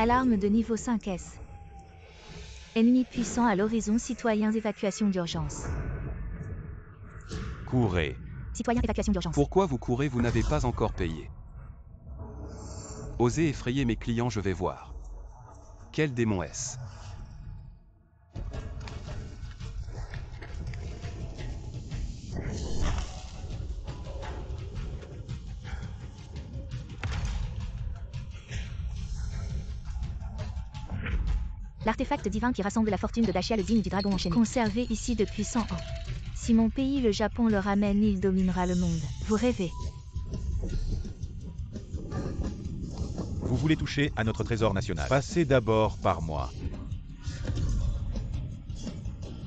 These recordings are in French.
Alarme de niveau 5S. Ennemi puissant à l'horizon, citoyens, évacuation d'urgence. Courez. Citoyens, évacuation d'urgence. Pourquoi vous courez? Vous n'avez pas encore payé. Osez effrayer mes clients, je vais voir. Quel démon est-ce? L'artefact divin qui rassemble la fortune de Dashia, le digne du dragon enchaîné. Conservé ici depuis 100 ans. Si mon pays, le Japon, le ramène, il dominera le monde. Vous rêvez. Vous voulez toucher à notre trésor national. Passez d'abord par moi.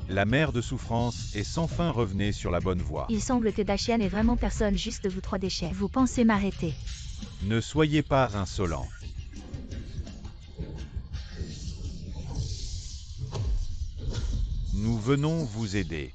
La mer de souffrance est sans fin, revenez sur la bonne voie. Il semble que Dashia n'est vraiment personne, juste vous trois déchets. Vous pensez m'arrêter? Ne soyez pas insolent. Nous venons vous aider.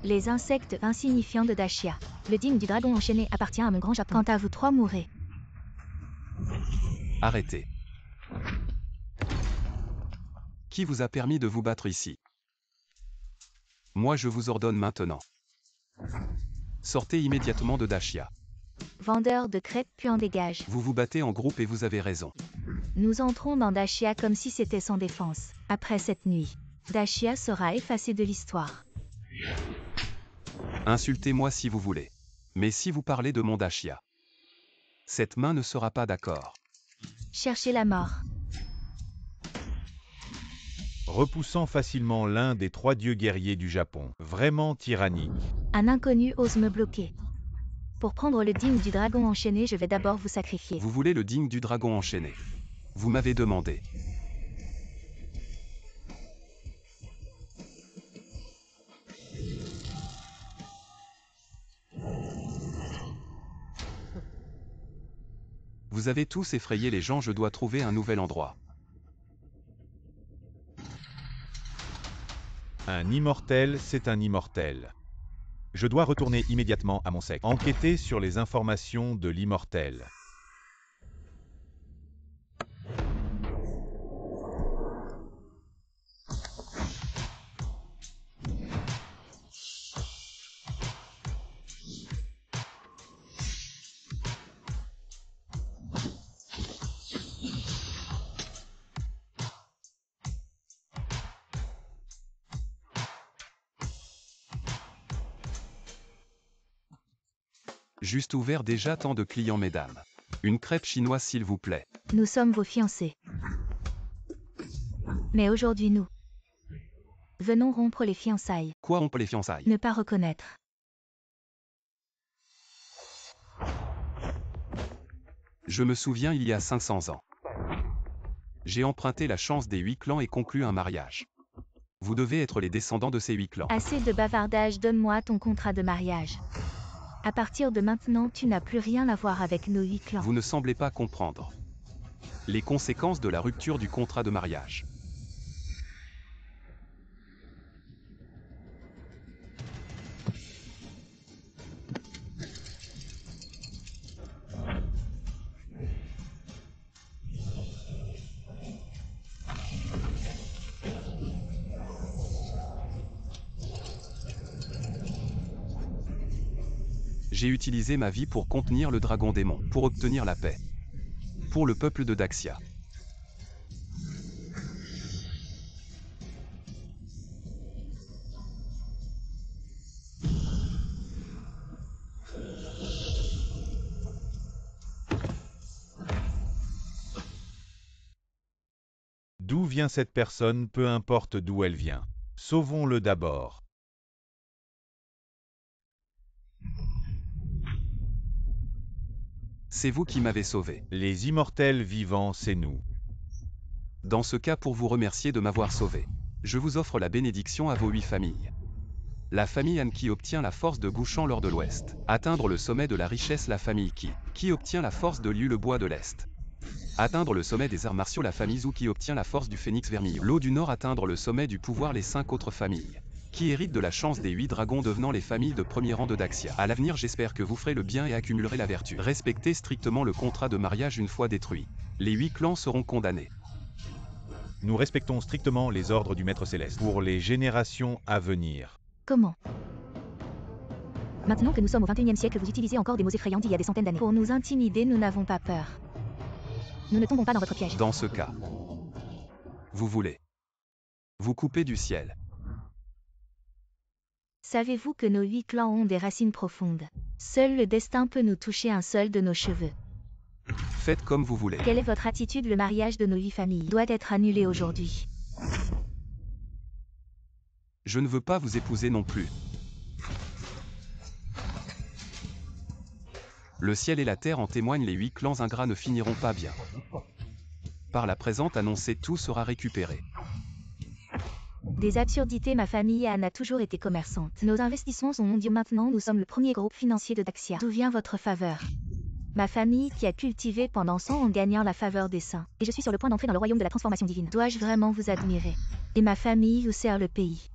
Les insectes insignifiants de Dashia. Le digne du dragon enchaîné appartient à mon grand Japon. Quant à vous trois, mourrez. Arrêtez. Qui vous a permis de vous battre ici? Moi je vous ordonne maintenant. Sortez immédiatement de Dashia. Vendeur de crêpes, puis en dégage. Vous vous battez en groupe et vous avez raison. Nous entrons dans Dashia comme si c'était sans défense. Après cette nuit, Dashia sera effacé de l'histoire. Insultez-moi si vous voulez. Mais si vous parlez de mon Dashia, cette main ne sera pas d'accord. Cherchez la mort. Repoussant facilement l'un des 3 dieux guerriers du Japon, vraiment tyrannique. Un inconnu ose me bloquer. Pour prendre le digne du dragon enchaîné, je vais d'abord vous sacrifier. Vous voulez le digne du dragon enchaîné? Vous m'avez demandé. Vous avez tous effrayé les gens, je dois trouver un nouvel endroit. Un immortel, c'est un immortel. Je dois retourner immédiatement à mon secte. Enquêter sur les informations de l'immortel. Juste ouvert déjà, tant de clients, mesdames. Une crêpe chinoise s'il vous plaît. Nous sommes vos fiancés. Mais aujourd'hui nous venons rompre les fiançailles. Quoi, rompre les fiançailles? Ne pas reconnaître. Je me souviens, il y a 500 ans. J'ai emprunté la chance des 8 clans et conclu un mariage. Vous devez être les descendants de ces 8 clans. Assez de bavardage, donne-moi ton contrat de mariage. À partir de maintenant, tu n'as plus rien à voir avec nos 8 clans. Vous ne semblez pas comprendre les conséquences de la rupture du contrat de mariage. J'ai utilisé ma vie pour contenir le dragon démon, pour obtenir la paix. Pour le peuple de Daxia. D'où vient cette personne, peu importe d'où elle vient. Sauvons-le d'abord. C'est vous qui m'avez sauvé. Les immortels vivants, c'est nous. Dans ce cas, pour vous remercier de m'avoir sauvé, je vous offre la bénédiction à vos 8 familles. La famille Han qui obtient la force de Gouchan lors de l'Ouest. Atteindre le sommet de la richesse, la famille qui obtient la force de Liu le bois de l'Est. Atteindre le sommet des arts martiaux, la famille Zhou qui obtient la force du phénix vermillon. L'eau du Nord, atteindre le sommet du pouvoir, les 5 autres familles qui héritent de la chance des 8 dragons, devenant les familles de premier rang de Daxia. À l'avenir, j'espère que vous ferez le bien et accumulerez la vertu. Respectez strictement le contrat de mariage une fois détruit. Les 8 clans seront condamnés. Nous respectons strictement les ordres du Maître Céleste pour les générations à venir. Comment? Maintenant que nous sommes au XXIe siècle, vous utilisez encore des mots effrayants d'il y a des centaines d'années. Pour nous intimider, nous n'avons pas peur. Nous ne tombons pas dans votre piège. Dans ce cas, vous voulez vous couper du ciel. Savez-vous que nos 8 clans ont des racines profondes? Seul le destin peut nous toucher un seul de nos cheveux. Faites comme vous voulez. Quelle est votre attitude? Le mariage de nos 8 familles doit être annulé aujourd'hui. Je ne veux pas vous épouser non plus. Le ciel et la terre en témoignent, les 8 clans ingrats ne finiront pas bien. Par la présente annoncée, tout sera récupéré. Des absurdités. Ma famille Anne a toujours été commerçante. Nos investissements sont mondiaux. Maintenant, nous sommes le premier groupe financier de Daxia. D'où vient votre faveur? Ma famille qui a cultivé pendant 100 ans en gagnant la faveur des saints. Et je suis sur le point d'entrer dans le royaume de la transformation divine. Dois-je vraiment vous admirer? Et ma famille où sert le pays?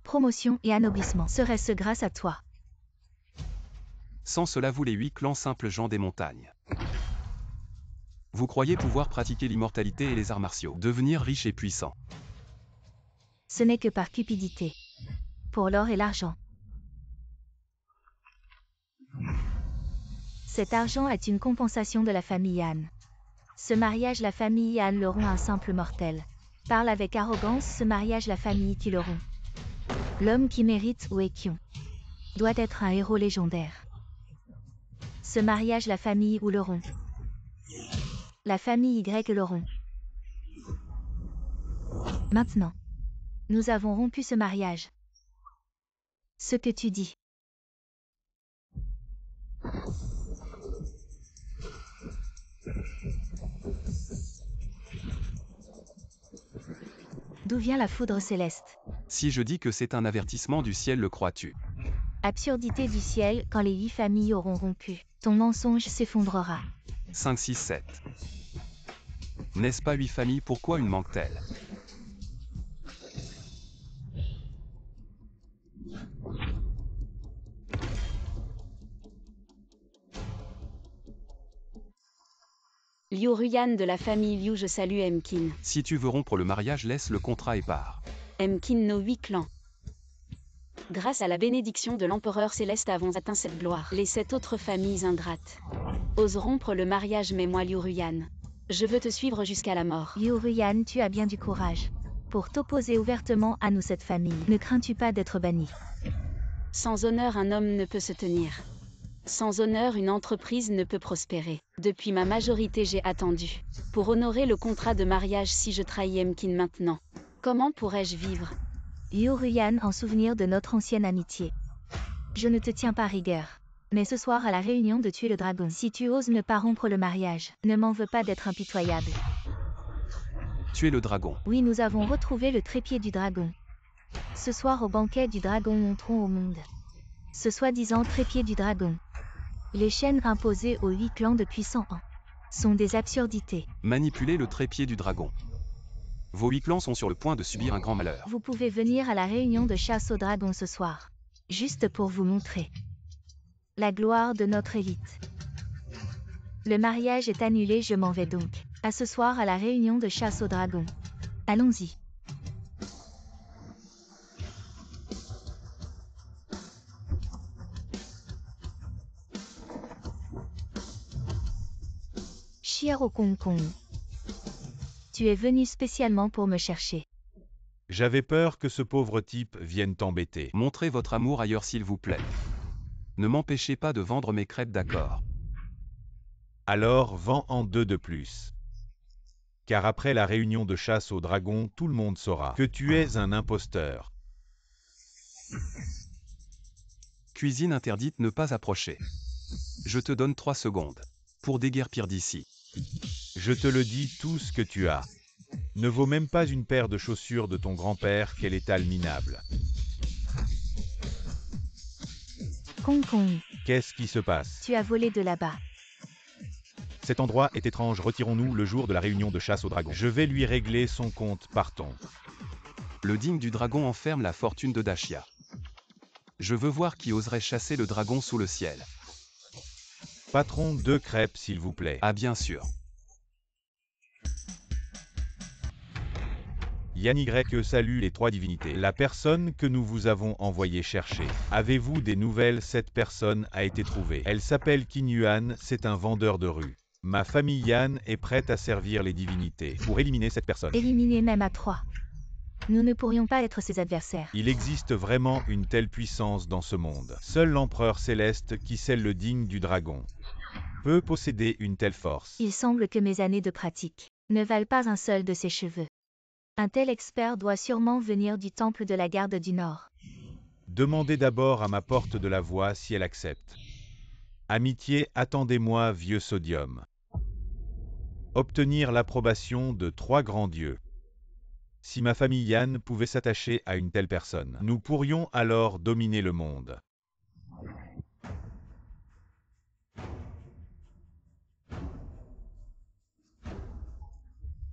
Promotion et anoblissement. Serait-ce grâce à toi? Sans cela, vous les 8 clans simples gens des montagnes. Vous croyez pouvoir pratiquer l'immortalité et les arts martiaux, devenir riche et puissant. Ce n'est que par cupidité. Pour l'or et l'argent. Cet argent est une compensation de la famille Anne. Ce mariage, la famille Anne le rompt un simple mortel. Parle avec arrogance, ce mariage, la famille qui le rompt. L'homme qui mérite ou Ekion doit être un héros légendaire. Ce mariage, la famille ou le rompt. La famille Y le rompt. Maintenant. Nous avons rompu ce mariage. Ce que tu dis. D'où vient la foudre céleste? Si je dis que c'est un avertissement du ciel, le crois-tu? Absurdité du ciel, quand les 8 familles auront rompu, ton mensonge s'effondrera. 5, 6, 7. N'est-ce pas 8 familles? Pourquoi une manque-t-elle? Liu Ruyan de la famille Liu, je salue Emkin. Si tu veux rompre le mariage, laisse le contrat et pars. Emkin, nos 8 clans. Grâce à la bénédiction de l'empereur céleste avons atteint cette gloire. Les 7 autres familles ingrates osent rompre le mariage, mais moi Liu Ruyan, je veux te suivre jusqu'à la mort. Liu Ruyan, tu as bien du courage. Pour t'opposer ouvertement à nous cette famille, ne crains-tu pas d'être banni? Sans honneur un homme ne peut se tenir. Sans honneur une entreprise ne peut prospérer. Depuis ma majorité j'ai attendu. Pour honorer le contrat de mariage, si je trahis Emkin maintenant, comment pourrais-je vivre? Liu Ruyan, en souvenir de notre ancienne amitié. Je ne te tiens pas rigueur. Mais ce soir à la réunion de tuer le dragon, si tu oses ne pas rompre le mariage, ne m'en veux pas d'être impitoyable. Tuer le dragon. Oui, nous avons retrouvé le trépied du dragon. Ce soir au banquet du dragon, montrons au monde ce soi-disant trépied du dragon. Les chaînes imposées aux 8 clans depuis 100 ans sont des absurdités. Manipuler le trépied du dragon. Vos 8 clans sont sur le point de subir un grand malheur. Vous pouvez venir à la réunion de chasse au dragon ce soir. Juste pour vous montrer la gloire de notre élite. Le mariage est annulé, je m'en vais donc. À ce soir à la réunion de chasse au dragon. Allons-y. Chiaro Kong Kong. Tu es venu spécialement pour me chercher. J'avais peur que ce pauvre type vienne t'embêter. Montrez votre amour ailleurs s'il vous plaît. Ne m'empêchez pas de vendre mes crêpes, d'accord? Alors vends en 2 de plus. Car après la réunion de chasse au dragon, tout le monde saura que tu es un imposteur. Cuisine interdite, ne pas approcher. Je te donne 3 secondes pour déguerpir d'ici. Je te le dis, tout ce que tu as ne vaut même pas une paire de chaussures de ton grand-père, quel étal minable. Kong Kong, Qu'est-ce qui se passe? tu as volé de là-bas. Cet endroit est étrange, retirons-nous le jour de la réunion de chasse au dragon. Je vais lui régler son compte, partons. Le digne du dragon enferme la fortune de Dacia. Je veux voir qui oserait chasser le dragon sous le ciel. Patron, 2 crêpes s'il vous plaît. Ah bien sûr. Yann Y salue les 3 divinités. La personne que nous vous avons envoyé chercher. Avez-vous des nouvelles? Cette personne a été trouvée. Elle s'appelle Qin Yuan, c'est un vendeur de rue. Ma famille Yan est prête à servir les divinités pour éliminer cette personne. Éliminer même à 3. Nous ne pourrions pas être ses adversaires. Il existe vraiment une telle puissance dans ce monde. Seul l'empereur céleste, qui scelle le digne du dragon, peut posséder une telle force. Il semble que mes années de pratique ne valent pas un seul de ses cheveux. Un tel expert doit sûrement venir du temple de la garde du Nord. Demandez d'abord à ma porte de la voix si elle accepte. Amitié, attendez-moi, vieux sodium. Obtenir l'approbation de 3 grands dieux. Si ma famille Yan pouvait s'attacher à une telle personne, nous pourrions alors dominer le monde.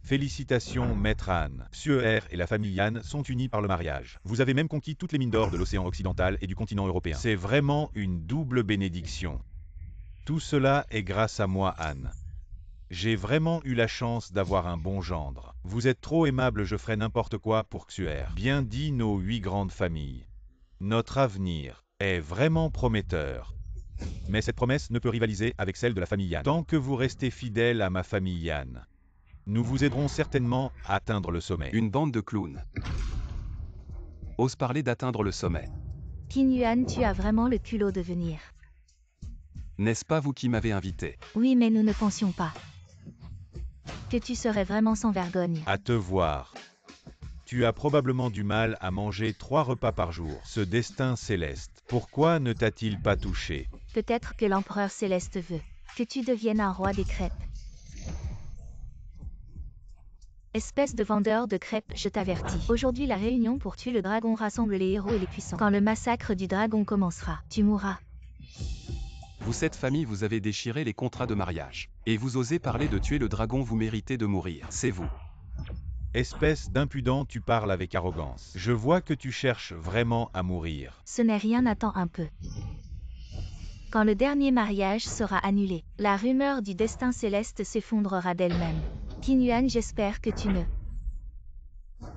Félicitations, Maître Han. Xuer et la famille Yan sont unis par le mariage. Vous avez même conquis toutes les mines d'or de l'océan occidental et du continent européen. C'est vraiment une double bénédiction. Tout cela est grâce à moi, Han. J'ai vraiment eu la chance d'avoir un bon gendre. Vous êtes trop aimable, je ferai n'importe quoi pour Xuer. Bien dit, nos 8 grandes familles. Notre avenir est vraiment prometteur. Mais cette promesse ne peut rivaliser avec celle de la famille Yan. Tant que vous restez fidèle à ma famille Yan, nous vous aiderons certainement à atteindre le sommet. Une bande de clowns. Ose parler d'atteindre le sommet. Qin Yuan, tu as vraiment le culot de venir. N'est-ce pas vous qui m'avez invité? Oui, mais nous ne pensions pas que tu serais vraiment sans vergogne. À te voir. Tu as probablement du mal à manger 3 repas par jour. Ce destin céleste, pourquoi ne t'a-t-il pas touché? Peut-être que l'empereur céleste veut que tu deviennes un roi des crêpes. Espèce de vendeur de crêpes, je t'avertis. Aujourd'hui, la réunion pour tuer le dragon rassemble les héros et les puissants. Quand le massacre du dragon commencera, tu mourras. Vous, cette famille, vous avez déchiré les contrats de mariage. Et vous osez parler de tuer le dragon, vous méritez de mourir. C'est vous. Espèce d'impudent, tu parles avec arrogance. Je vois que tu cherches vraiment à mourir. Ce n'est rien, attends un peu. Quand le dernier mariage sera annulé, la rumeur du destin céleste s'effondrera d'elle-même. Qin Yuan, j'espère que tu ne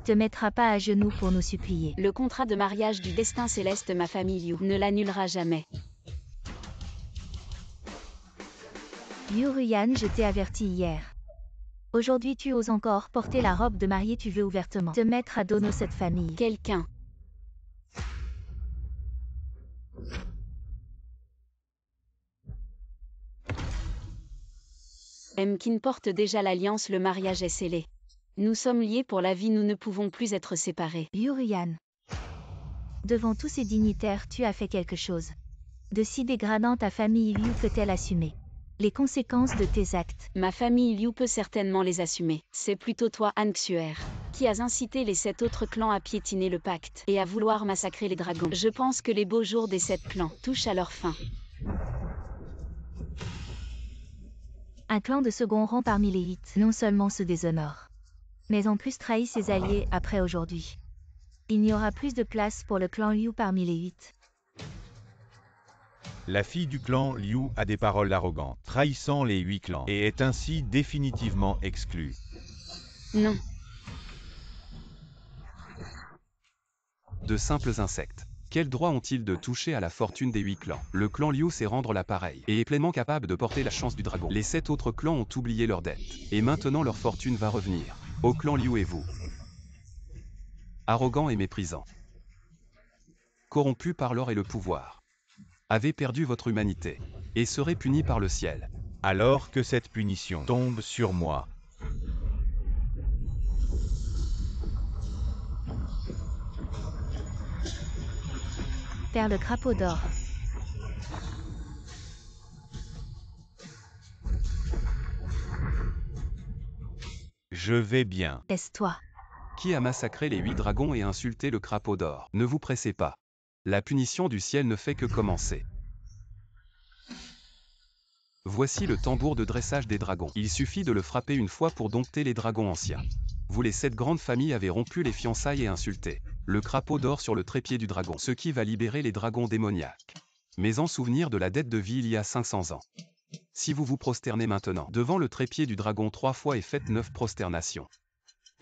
te mettras pas à genoux pour nous supplier. Le contrat de mariage du destin céleste, ma famille Liu ne l'annulera jamais. Liu Ruyan, je t'ai averti hier. Aujourd'hui tu oses encore porter la robe de mariée, tu veux ouvertement te mettre à dos cette famille. Quelqu'un Qin porte déjà l'alliance, le mariage est scellé. Nous sommes liés pour la vie, nous ne pouvons plus être séparés. Liu Ruyan. Devant tous ces dignitaires, tu as fait quelque chose de si dégradant, ta famille Liu peut-elle assumer les conséquences de tes actes? Ma famille Liu peut certainement les assumer. C'est plutôt toi, Han Xuer, qui as incité les 7 autres clans à piétiner le pacte et à vouloir massacrer les dragons. Je pense que les beaux jours des 7 clans touchent à leur fin. Un clan de second rang parmi les 8 non seulement se déshonore, mais en plus trahit ses alliés après aujourd'hui. Il n'y aura plus de place pour le clan Liu parmi les 8. La fille du clan Liu a des paroles arrogantes, trahissant les 8 clans, et est ainsi définitivement exclue. Non. De simples insectes. Quel droit ont-ils de toucher à la fortune des 8 clans? Le clan Liu sait rendre l'appareil, et est pleinement capable de porter la chance du dragon. Les 7 autres clans ont oublié leurs dettes, et maintenant leur fortune va revenir au clan Liu et vous. Arrogant et méprisant. Corrompu par l'or et le pouvoir. Avez perdu votre humanité, et serez puni par le ciel. Alors que cette punition tombe sur moi. Vers le crapaud d'or. Je vais bien. Laisse-toi. Qui a massacré les 8 dragons et insulté le crapaud d'or? Ne vous pressez pas. La punition du ciel ne fait que commencer. Voici le tambour de dressage des dragons. Il suffit de le frapper une fois pour dompter les dragons anciens. Vous les 7 grandes familles avez rompu les fiançailles et insulté le crapaud d'or sur le trépied du dragon, ce qui va libérer les dragons démoniaques. Mais en souvenir de la dette de vie il y a 500 ans. Si vous vous prosternez maintenant devant le trépied du dragon 3 fois et faites 9 prosternations,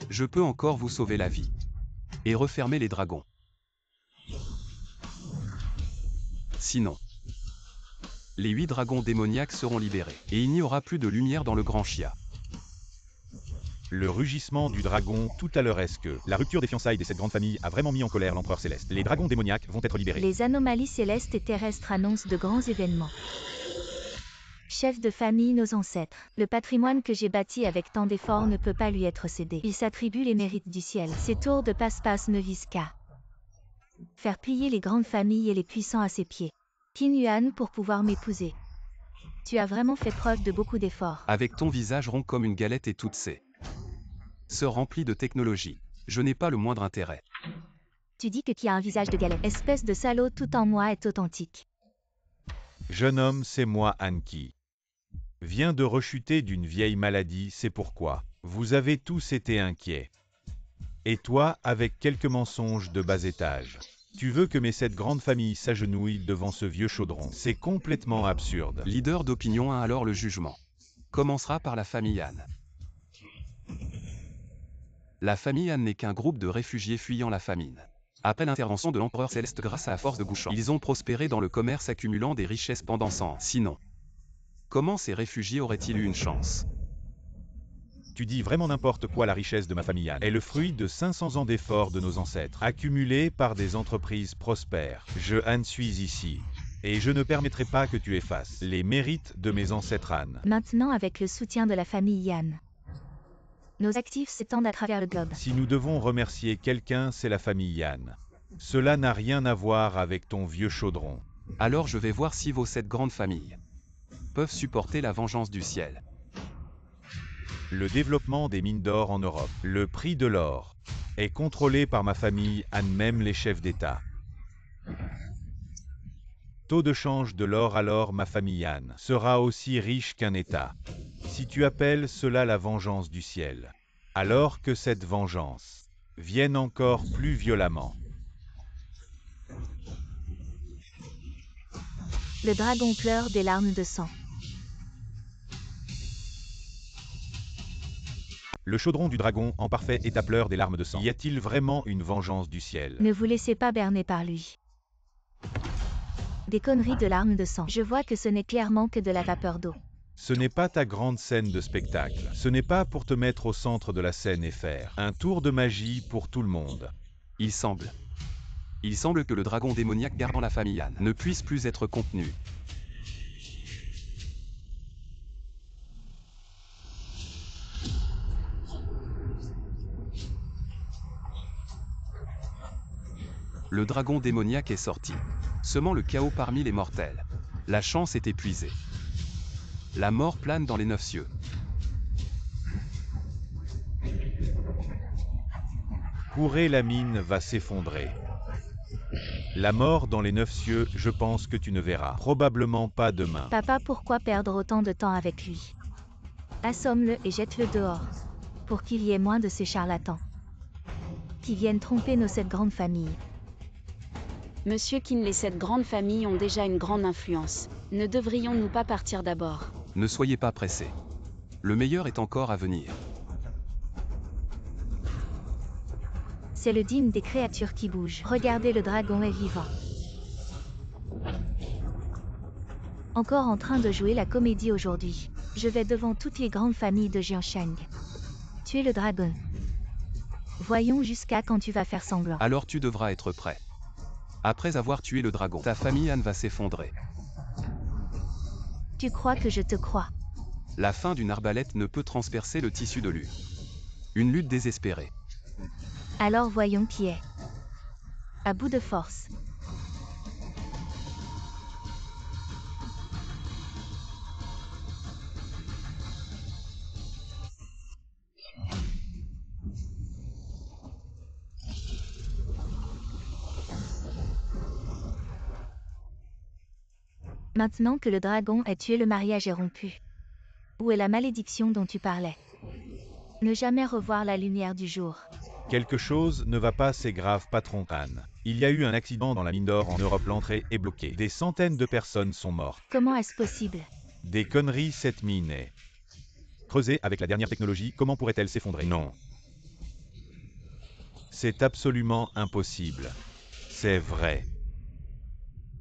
je peux encore vous sauver la vie. Et refermer les dragons. Sinon, les 8 dragons démoniaques seront libérés, et il n'y aura plus de lumière dans le grand chia. Le rugissement du dragon tout à l'heure. Est-ce que la rupture des fiançailles des 7 grandes familles a vraiment mis en colère l'empereur céleste? Les dragons démoniaques vont être libérés. Les anomalies célestes et terrestres annoncent de grands événements. Chef de famille, nos ancêtres. Le patrimoine que j'ai bâti avec tant d'efforts ne peut pas lui être cédé. Il s'attribue les mérites du ciel. Ces tours de passe-passe ne visent qu'à faire plier les grandes familles et les puissants à ses pieds. Qin Yuan pour pouvoir m'épouser. Tu as vraiment fait preuve de beaucoup d'efforts. Avec ton visage rond comme une galette et toutes ces sœurs remplies de technologie, je n'ai pas le moindre intérêt. Tu dis que qui a un visage de galette. Espèce de salaud, tout en moi est authentique. Jeune homme, c'est moi Anki. Vient de rechuter d'une vieille maladie, c'est pourquoi vous avez tous été inquiets. Et toi, avec quelques mensonges de bas étage. Tu veux que mes 7 grandes familles s'agenouillent devant ce vieux chaudron. C'est complètement absurde. Leader d'opinion 1, alors le jugement commencera par la famille Han. La famille Han n'est qu'un groupe de réfugiés fuyant la famine. Après l'intervention de l'empereur céleste grâce à la force de Gouchan, ils ont prospéré dans le commerce accumulant des richesses pendant 100 ans. Sinon, comment ces réfugiés auraient-ils eu une chance? Tu dis vraiment n'importe quoi. La richesse de ma famille Han est le fruit de 500 ans d'efforts de nos ancêtres, accumulés par des entreprises prospères. Je Han suis ici, et je ne permettrai pas que tu effaces les mérites de mes ancêtres Han. Maintenant avec le soutien de la famille Yan. Nos actifs s'étendent à travers le globe. Si nous devons remercier quelqu'un, c'est la famille Yan. Cela n'a rien à voir avec ton vieux chaudron. Alors je vais voir si vos 7 grandes familles peuvent supporter la vengeance du ciel. Le développement des mines d'or en Europe, le prix de l'or, est contrôlé par ma famille Han, même les chefs d'État. Taux de change de l'or, alors ma famille Han sera aussi riche qu'un État. Si tu appelles cela la vengeance du ciel, alors que cette vengeance vienne encore plus violemment. Le dragon pleure des larmes de sang. Le chaudron du dragon en parfait état pleure des larmes de sang. Y a-t-il vraiment une vengeance du ciel? Ne vous laissez pas berner par lui. Des conneries de larmes de sang. Je vois que ce n'est clairement que de la vapeur d'eau. Ce n'est pas ta grande scène de spectacle. Ce n'est pas pour te mettre au centre de la scène et faire un tour de magie pour tout le monde. Il semble que le dragon démoniaque gardant la famille Han ne puisse plus être contenu. Le dragon démoniaque est sorti, semant le chaos parmi les mortels. La chance est épuisée. La mort plane dans les 9 cieux. Courez, la mine va s'effondrer. La mort dans les 9 cieux, je pense que tu ne verras probablement pas demain. Papa, pourquoi perdre autant de temps avec lui? Assomme-le et jette-le dehors, pour qu'il y ait moins de ces charlatans qui viennent tromper nos 7 grandes familles. Monsieur Qin, les 7 grandes familles ont déjà une grande influence. Ne devrions-nous pas partir d'abord? Ne soyez pas pressés. Le meilleur est encore à venir. C'est le digne des créatures qui bougent. Regardez, le dragon est vivant. Encore en train de jouer la comédie aujourd'hui. Je vais devant toutes les grandes familles de Jianshang. Tuer le dragon. Voyons jusqu'à quand tu vas faire semblant. Alors tu devras être prêt. Après avoir tué le dragon, ta famille Han va s'effondrer. Tu crois que je te crois? La fin d'une arbalète ne peut transpercer le tissu de lutte. Une lutte désespérée. Alors voyons qui est à bout de force. Maintenant que le dragon est tué, le mariage est rompu. Où est la malédiction dont tu parlais? Ne jamais revoir la lumière du jour. Quelque chose ne va pas, c'est grave, patron Han. Il y a eu un accident dans la mine d'or en Europe, l'entrée est bloquée. Des centaines de personnes sont mortes. Comment est-ce possible? Des conneries, cette mine est creusée avec la dernière technologie, comment pourrait-elle s'effondrer? Non. C'est absolument impossible. C'est vrai.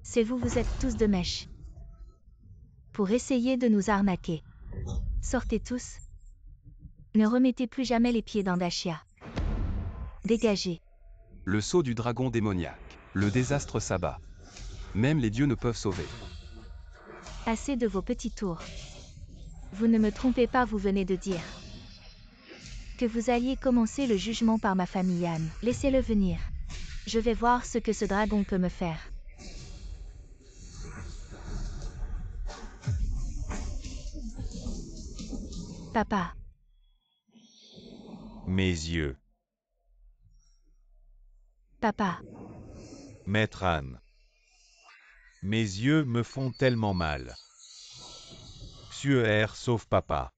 C'est vous, vous êtes tous de mèche. Pour essayer de nous arnaquer. Sortez tous. Ne remettez plus jamais les pieds dans Dacia. Dégagez. Le sceau du dragon démoniaque. Le désastre s'abat. Même les dieux ne peuvent sauver. Assez de vos petits tours. Vous ne me trompez pas, vous venez de dire que vous alliez commencer le jugement par ma famille Yann. Laissez-le venir. Je vais voir ce que ce dragon peut me faire. Papa. Mes yeux. Papa. Maître Han. Mes yeux me font tellement mal. Suer, sauf papa.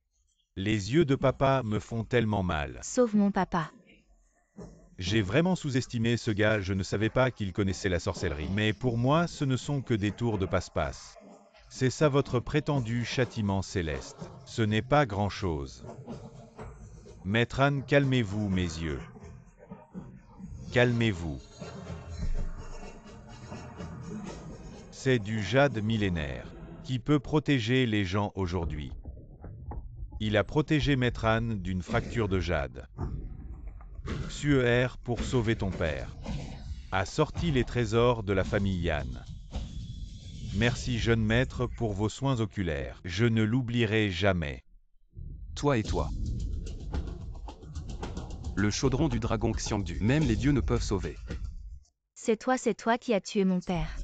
Les yeux de papa me font tellement mal. Sauve mon papa. J'ai vraiment sous-estimé ce gars, je ne savais pas qu'il connaissait la sorcellerie. Mais pour moi, ce ne sont que des tours de passe-passe. C'est ça votre prétendu châtiment céleste. Ce n'est pas grand-chose. Maître Han, calmez-vous, mes yeux. Calmez-vous. C'est du jade millénaire, qui peut protéger les gens aujourd'hui. Il a protégé Maître Han d'une fracture de jade. Suer, pour sauver ton père, a sorti les trésors de la famille Yann. Merci jeune maître pour vos soins oculaires. Je ne l'oublierai jamais. Toi et toi. Le chaudron du dragon Xiangdu. Même les dieux ne peuvent sauver. C'est toi qui as tué mon père.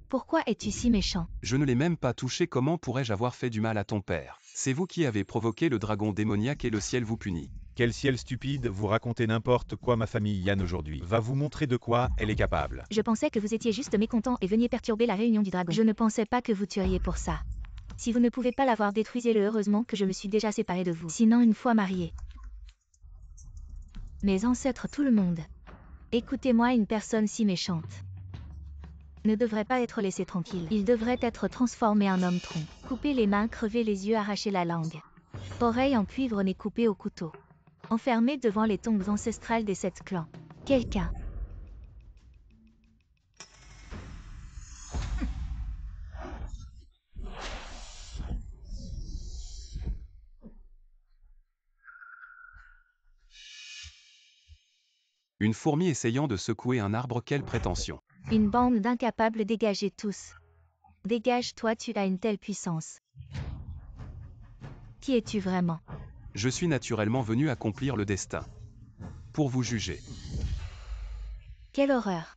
Pourquoi es-tu si méchant? Je ne l'ai même pas touché, comment pourrais-je avoir fait du mal à ton père? C'est vous qui avez provoqué le dragon démoniaque et le ciel vous punit. Quel ciel stupide, vous racontez n'importe quoi. Ma famille Yann aujourd'hui va vous montrer de quoi elle est capable. Je pensais que vous étiez juste mécontent et veniez perturber la réunion du dragon. Je ne pensais pas que vous tueriez pour ça. Si vous ne pouvez pas l'avoir, détruisez-le. Heureusement que je me suis déjà séparée de vous. Sinon, une fois mariée. Mes ancêtres, tout le monde. Écoutez-moi, une personne si méchante ne devrait pas être laissé tranquille. Il devrait être transformé en homme tronc. Couper les mains, crever les yeux, arracher la langue. Oreilles en cuivre, nez coupé au couteau. Enfermé devant les tombes ancestrales des 7 clans. Quelqu'un. Une fourmi essayant de secouer un arbre, quelle prétention. Une bande d'incapables, dégagez tous. Dégage-toi, tu as une telle puissance. Qui es-tu vraiment? Je suis naturellement venu accomplir le destin. Pour vous juger. Quelle horreur.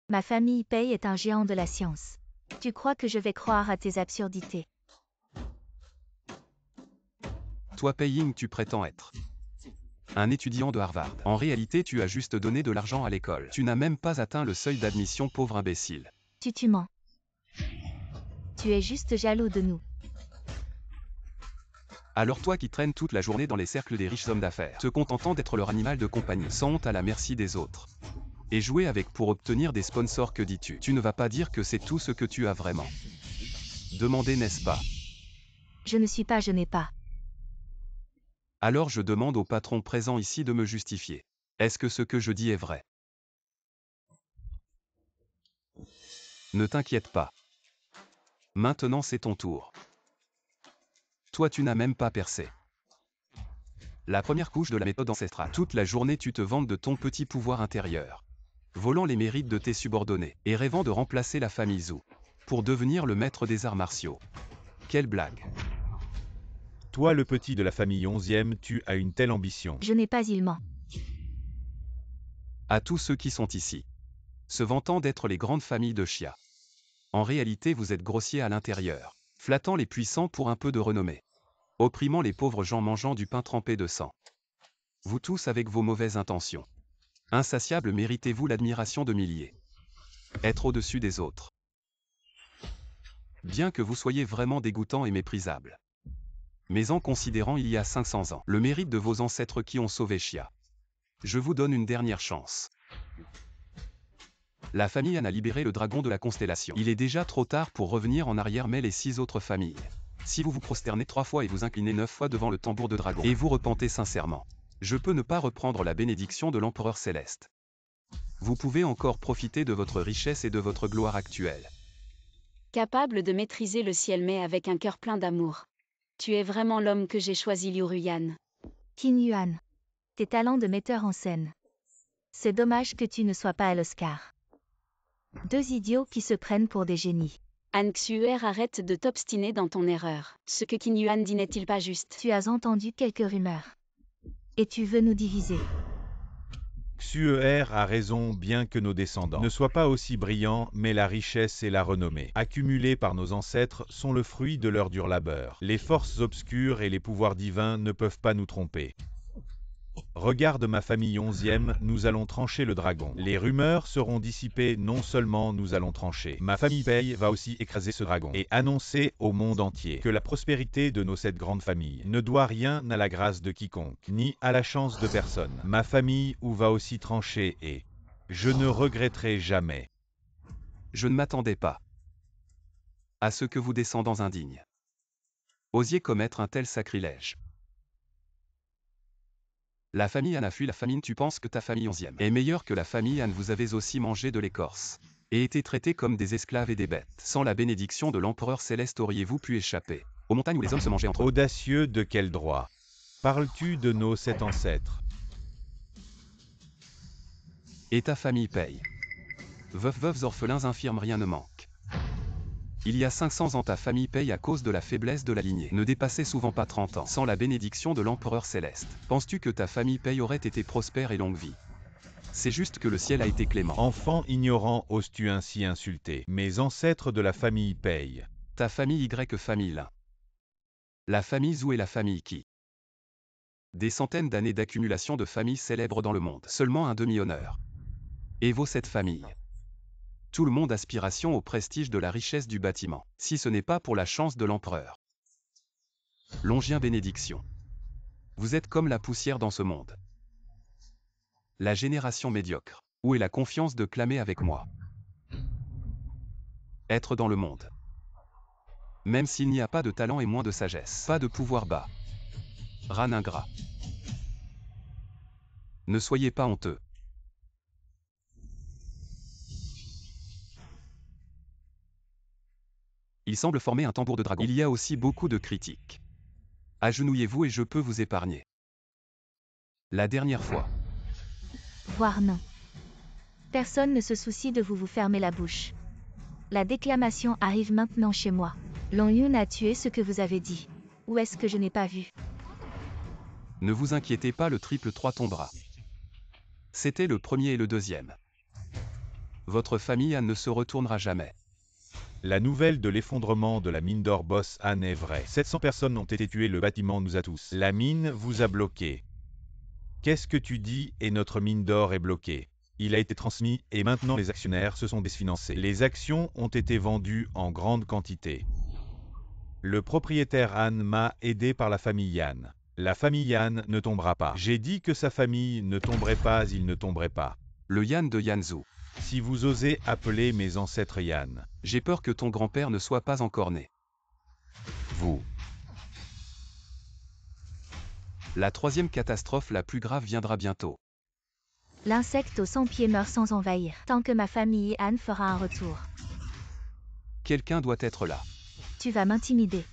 Ma famille Pei est un géant de la science. Tu crois que je vais croire à tes absurdités? Toi Pei Ying, tu prétends être un étudiant de Harvard. En réalité, tu as juste donné de l'argent à l'école. Tu n'as même pas atteint le seuil d'admission, pauvre imbécile. Tu mens. Tu es juste jaloux de nous. Alors toi qui traînes toute la journée dans les cercles des riches hommes d'affaires, te contentant d'être leur animal de compagnie, sans honte à la merci des autres, et jouer avec pour obtenir des sponsors, que dis-tu? Tu ne vas pas dire que c'est tout ce que tu as vraiment demandé, n'est-ce pas? Je n'ai pas. Alors je demande au patron présent ici de me justifier. Est-ce que ce que je dis est vrai? Ne t'inquiète pas. Maintenant c'est ton tour. Toi tu n'as même pas percé la première couche de la méthode ancestrale. Toute la journée tu te vantes de ton petit pouvoir intérieur, volant les mérites de tes subordonnés, et rêvant de remplacer la famille Zhou pour devenir le maître des arts martiaux. Quelle blague! Toi le petit de la famille 11e, tu as une telle ambition. Je n'ai pas, il ment. À tous ceux qui sont ici, se vantant d'être les grandes familles de Xia. En réalité vous êtes grossiers à l'intérieur, flattant les puissants pour un peu de renommée, opprimant les pauvres gens mangeant du pain trempé de sang. Vous tous avec vos mauvaises intentions. Insatiables, méritez-vous l'admiration de milliers. Être au-dessus des autres. Bien que vous soyez vraiment dégoûtant et méprisable. Mais en considérant il y a 500 ans, le mérite de vos ancêtres qui ont sauvé Xia. Je vous donne une dernière chance. La famille Han a libéré le dragon de la constellation. Il est déjà trop tard pour revenir en arrière, mais les 6 autres familles. Si vous vous prosternez 3 fois et vous inclinez 9 fois devant le tambour de dragon, et vous repentez sincèrement, je peux ne pas reprendre la bénédiction de l'empereur céleste. Vous pouvez encore profiter de votre richesse et de votre gloire actuelle. Capable de maîtriser le ciel mais avec un cœur plein d'amour. Tu es vraiment l'homme que j'ai choisi, Liu Ruyan. Qin Yuan. Tes talents de metteur en scène. C'est dommage que tu ne sois pas à l'Oscar. 2 idiots qui se prennent pour des génies. Han Xuer, arrête de t'obstiner dans ton erreur. Ce que Qin Yuan dit n'est-il pas juste? Tu as entendu quelques rumeurs. Et tu veux nous diviser. Xuer a raison, bien que nos descendants ne soient pas aussi brillants, mais la richesse et la renommée accumulées par nos ancêtres sont le fruit de leur dur labeur. Les forces obscures et les pouvoirs divins ne peuvent pas nous tromper. Regarde ma famille 11e, nous allons trancher le dragon. Les rumeurs seront dissipées, non seulement nous allons trancher. Ma famille Pei va aussi écraser ce dragon et annoncer au monde entier que la prospérité de nos 7 grandes familles ne doit rien à la grâce de quiconque, ni à la chance de personne. Ma famille Wu va aussi trancher et je ne regretterai jamais. Je ne m'attendais pas à ce que vous descendants indignes osiez commettre un tel sacrilège. La famille Han a fui la famine. Tu penses que ta famille 11e est meilleure que la famille Han? Vous avez aussi mangé de l'écorce et été traités comme des esclaves et des bêtes. Sans la bénédiction de l'empereur céleste, auriez-vous pu échapper aux montagnes où les hommes se mangeaient entre eux? Audacieux, de quel droit parles-tu de nos 7 ancêtres? Et ta famille Pei? Veuves, orphelins, infirmes, rien ne manque. Il y a 500 ans, ta famille Pei, à cause de la faiblesse de la lignée, ne dépassait souvent pas 30 ans. Sans la bénédiction de l'empereur céleste, penses-tu que ta famille Pei aurait été prospère et longue vie? C'est juste que le ciel a été clément. Enfant ignorant, oses-tu ainsi insulter mes ancêtres de la famille Pei? Ta famille Y, famille Lin. La famille Zhou et la famille Qi. Des centaines d'années d'accumulation de familles célèbres dans le monde. Seulement un demi-honneur. Et vos 7 familles. Tout le monde aspiration au prestige de la richesse du bâtiment, si ce n'est pas pour la chance de l'empereur. Longien bénédiction. Vous êtes comme la poussière dans ce monde. La génération médiocre. Où est la confiance de clamer avec moi? Être dans le monde. Même s'il n'y a pas de talent et moins de sagesse. Pas de pouvoir bas. Ran ingrat. Ne soyez pas honteux. Il semble former un tambour de dragon. Il y a aussi beaucoup de critiques. Agenouillez-vous et je peux vous épargner. La dernière fois. Voire non. Personne ne se soucie de vous fermer la bouche. La déclamation arrive maintenant chez moi. Long Yun a tué ce que vous avez dit. Où est-ce que je n'ai pas vu? Ne vous inquiétez pas, le triple 3 tombera. C'était le premier et le deuxième. Votre famille Han ne se retournera jamais. La nouvelle de l'effondrement de la mine d'or Boss Han est vraie. 700 personnes ont été tuées, le bâtiment nous a tous. La mine vous a bloqué. Qu'est-ce que tu dis? Et notre mine d'or est bloquée. Il a été transmis et maintenant les actionnaires se sont définancés. Les actions ont été vendues en grande quantité. Le propriétaire Han m'a aidé par la famille Yan. La famille Yan ne tombera pas. J'ai dit que sa famille ne tomberait pas, il ne tomberait pas. Le Yan de Yanzhou. Si vous osez appeler mes ancêtres Yan. J'ai peur que ton grand-père ne soit pas encore né. Vous. La 3e catastrophe la plus grave viendra bientôt. L'insecte aux 100 pieds meurt sans envahir. Tant que ma famille Han fera un retour. Quelqu'un doit être là. Tu vas m'intimider.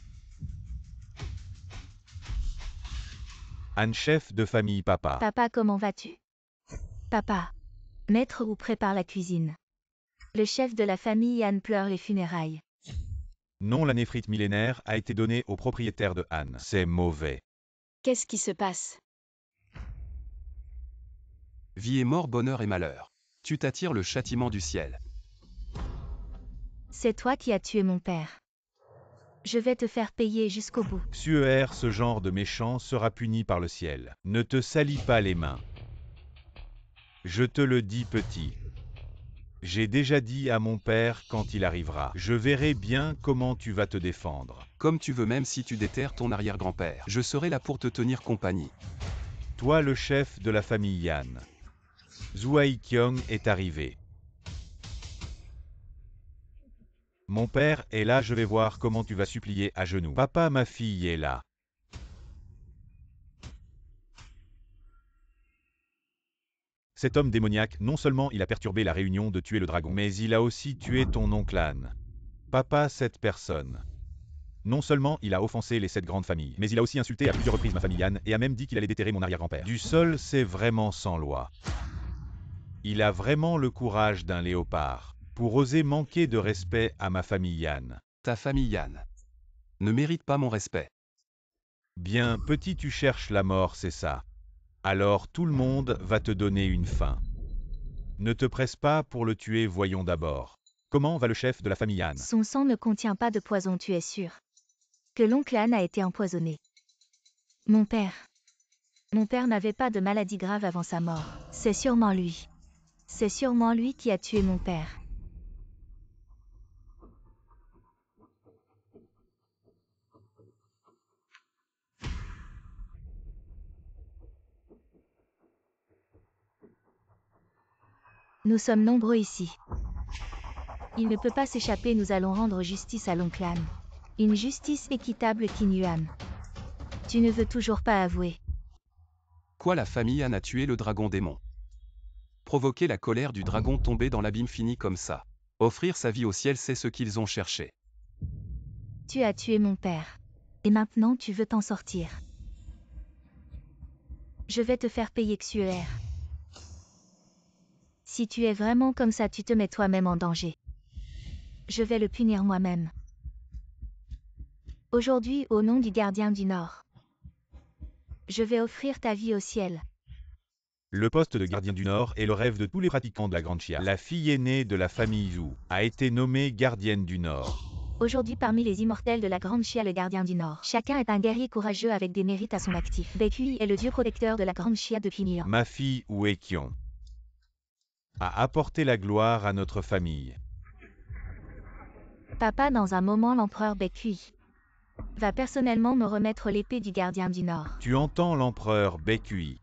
Han, chef de famille papa. Papa, comment vas-tu? Papa. Maître Wu prépare la cuisine. Le chef de la famille Han pleure les funérailles. Non, la néphrite millénaire a été donnée au propriétaire de Han. C'est mauvais. Qu'est-ce qui se passe? Vie et mort, bonheur et malheur. Tu t'attires le châtiment du ciel. C'est toi qui as tué mon père. Je vais te faire payer jusqu'au bout. Xuer, ce genre de méchant sera puni par le ciel. Ne te salis pas les mains. Je te le dis, petit. J'ai déjà dit à mon père quand il arrivera. Je verrai bien comment tu vas te défendre. Comme tu veux, même si tu déterres ton arrière-grand-père. Je serai là pour te tenir compagnie. Toi le chef de la famille Yan. Zhuai-Kyong est arrivé. Mon père est là, je vais voir comment tu vas supplier à genoux. Papa, ma fille est là. Cet homme démoniaque, non seulement il a perturbé la réunion de tuer le dragon, mais il a aussi tué ton oncle Han. Papa, cette personne. Non seulement il a offensé les 7 grandes familles, mais il a aussi insulté à plusieurs reprises ma famille Yan et a même dit qu'il allait déterrer mon arrière-grand-père. Du sol, c'est vraiment sans loi. Il a vraiment le courage d'un léopard pour oser manquer de respect à ma famille Yan. Ta famille Yan ne mérite pas mon respect. Bien, petit, tu cherches la mort, c'est ça. Alors tout le monde va te donner une fin. Ne te presse pas pour le tuer, voyons d'abord. Comment va le chef de la famille Yan? Son sang ne contient pas de poison, tu es sûr. Que l'oncle Han a été empoisonné. Mon père. Mon père n'avait pas de maladie grave avant sa mort. C'est sûrement lui. C'est sûrement lui qui a tué mon père. Nous sommes nombreux ici. Il ne peut pas s'échapper, nous allons rendre justice à l'oncle Han. Une justice équitable, Qin Yuan. Tu ne veux toujours pas avouer. Quoi, la famille Han a tué le dragon démon? Provoquer la colère du dragon tombé dans l'abîme fini comme ça. Offrir sa vie au ciel, c'est ce qu'ils ont cherché. Tu as tué mon père. Et maintenant tu veux t'en sortir. Je vais te faire payer, Xuer. Si tu es vraiment comme ça, tu te mets toi-même en danger. Je vais le punir moi-même. Aujourd'hui, au nom du gardien du Nord, je vais offrir ta vie au ciel. Le poste de gardien du Nord est le rêve de tous les pratiquants de la Grande Chia. La fille aînée de la famille Zhu a été nommée gardienne du Nord. Aujourd'hui, parmi les immortels de la Grande Chia, le gardien du Nord, chacun est un guerrier courageux avec des mérites à son actif. Baekhui est le dieu protecteur de la Grande Chia depuis 1000 ans. Ma fille Wei-Kion a apporté la gloire à notre famille. Papa, dans un moment, l'empereur Baekhui va personnellement me remettre l'épée du gardien du Nord. Tu entends, l'empereur Baekhui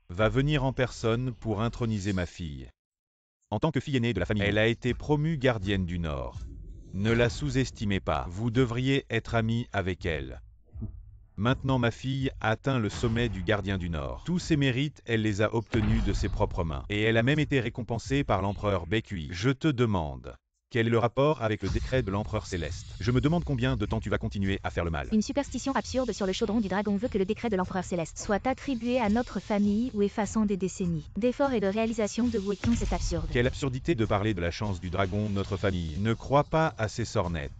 va venir en personne pour introniser ma fille. En tant que fille aînée de la famille, elle a été promue gardienne du Nord. Ne la sous-estimez pas, vous devriez être amis avec elle. Maintenant ma fille a atteint le sommet du gardien du Nord. Tous ses mérites, elle les a obtenus de ses propres mains. Et elle a même été récompensée par l'empereur Baekhui. Je te demande, quel est le rapport avec le décret de l'empereur céleste? Je me demande combien de temps tu vas continuer à faire le mal. Une superstition absurde sur le chaudron du dragon veut que le décret de l'empereur céleste soit attribué à notre famille ou effaçant des décennies d'efforts et de réalisation de Wei-Kion, c'est absurde. Quelle absurdité de parler de la chance du dragon, notre famille. Ne crois pas à ces sornettes.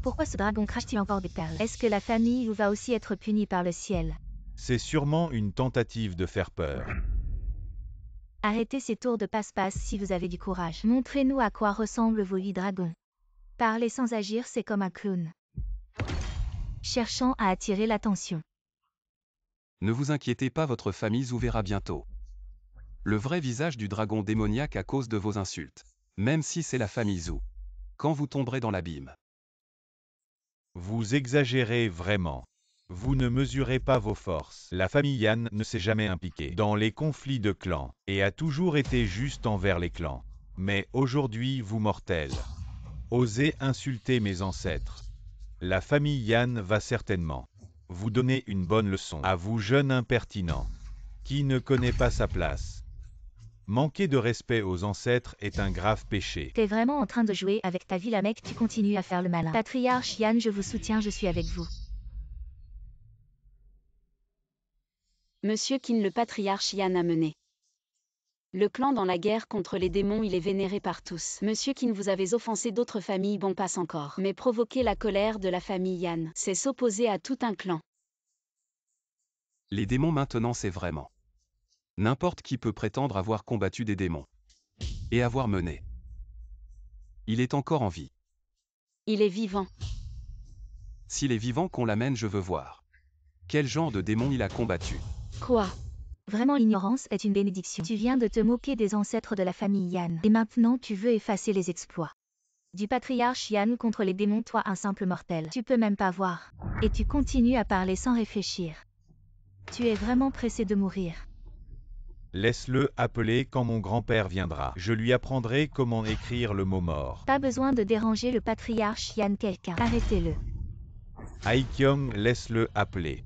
Pourquoi ce dragon crache-t-il encore des perles? Est-ce que la famille va aussi être punie par le ciel? C'est sûrement une tentative de faire peur. Arrêtez ces tours de passe-passe si vous avez du courage. Montrez-nous à quoi ressemblent vos 8 dragons. Parler sans agir, c'est comme un clown. Cherchant à attirer l'attention. Ne vous inquiétez pas, votre famille Zhu verra bientôt le vrai visage du dragon démoniaque à cause de vos insultes. Même si c'est la famille Zhu. Quand vous tomberez dans l'abîme. Vous exagérez vraiment. Vous ne mesurez pas vos forces. La famille Yan ne s'est jamais impliquée dans les conflits de clans, et a toujours été juste envers les clans. Mais aujourd'hui, vous mortels, osez insulter mes ancêtres. La famille Yan va certainement vous donner une bonne leçon. À vous, jeunes impertinents, qui ne connaît pas sa place. Manquer de respect aux ancêtres est un grave péché. T'es vraiment en train de jouer avec ta vie, la mec, tu continues à faire le malin. Patriarche Yan, je vous soutiens, je suis avec vous. Monsieur Qin, le patriarche Yan a mené le clan dans la guerre contre les démons, il est vénéré par tous. Monsieur Qin, vous avez offensé d'autres familles, bon passe encore. Mais provoquer la colère de la famille Yan, c'est s'opposer à tout un clan. Les démons maintenant, c'est vraiment. N'importe qui peut prétendre avoir combattu des démons. Et avoir mené Il est encore en vie. Il est vivant. S'il est vivant, qu'on l'amène, je veux voir. Quel genre de démon il a combattu? Quoi? Vraiment, l'ignorance est une bénédiction. Tu viens de te moquer des ancêtres de la famille Yan. Et maintenant tu veux effacer les exploits du patriarche Yan contre les démons, toi un simple mortel. Tu peux même pas voir. Et tu continues à parler sans réfléchir. Tu es vraiment pressé de mourir. Laisse-le appeler quand mon grand-père viendra. Je lui apprendrai comment écrire le mot mort. Pas besoin de déranger le patriarche Yan, quelqu'un. Arrêtez-le. Aekyong, laisse-le appeler.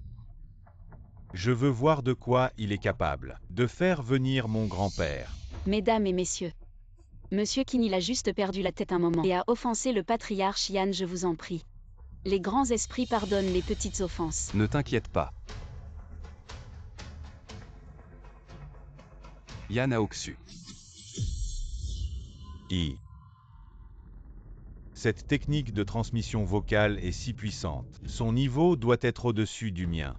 Je veux voir de quoi il est capable. De faire venir mon grand-père. Mesdames et messieurs. Monsieur Kinil a juste perdu la tête un moment et a offensé le patriarche Yan, je vous en prie. Les grands esprits pardonnent les petites offenses. Ne t'inquiète pas. Yan Aoksu. Cette technique de transmission vocale est si puissante. Son niveau doit être au-dessus du mien.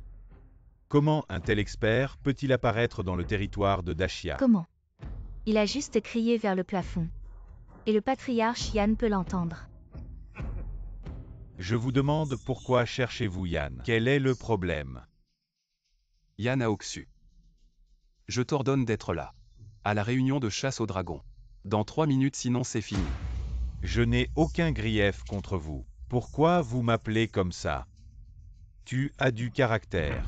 Comment un tel expert peut-il apparaître dans le territoire de Dashia? Comment? Il a juste crié vers le plafond. Et le patriarche Yan peut l'entendre. Je vous demande pourquoi cherchez-vous Yan? Quel est le problème? Yan Aoksu. Je t'ordonne d'être là. À la réunion de chasse au dragon. Dans 3 minutes, sinon c'est fini. Je n'ai aucun grief contre vous. Pourquoi vous m'appelez comme ça? Tu as du caractère.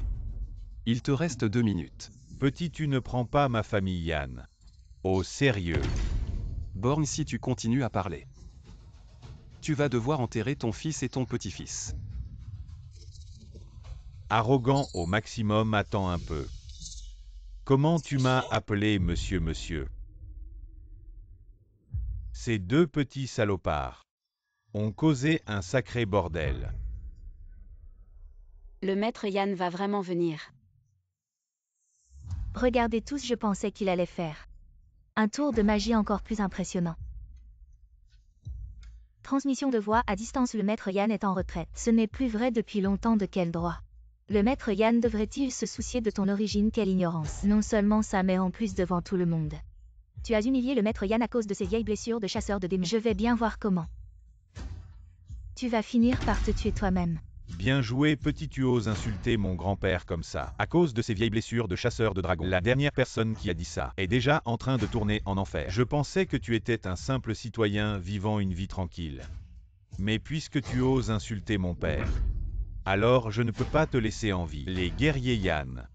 Il te reste 2 minutes. Petit, tu ne prends pas ma famille Yan au sérieux. Borgne, si tu continues à parler. Tu vas devoir enterrer ton fils et ton petit-fils. Arrogant au maximum, attends un peu. Comment tu m'as appelé monsieur? Ces deux petits salopards ont causé un sacré bordel. Le maître Yan va vraiment venir. Regardez tous, je pensais qu'il allait faire un tour de magie encore plus impressionnant. Transmission de voix à distance. Le maître Yan est en retraite. Ce n'est plus vrai depuis longtemps. De quel droit? Le maître Yan devrait-il se soucier de ton origine? Quelle ignorance. Non seulement ça, mais en plus devant tout le monde. Tu as humilié le maître Yan à cause de ses vieilles blessures de chasseur de démons. Je vais bien voir comment. Tu vas finir par te tuer toi-même. Bien joué, petit, tu oses insulter mon grand-père comme ça, à cause de ses vieilles blessures de chasseur de dragons. La dernière personne qui a dit ça est déjà en train de tourner en enfer. Je pensais que tu étais un simple citoyen vivant une vie tranquille. Mais puisque tu oses insulter mon père, alors je ne peux pas te laisser en vie. Les guerriers Yan.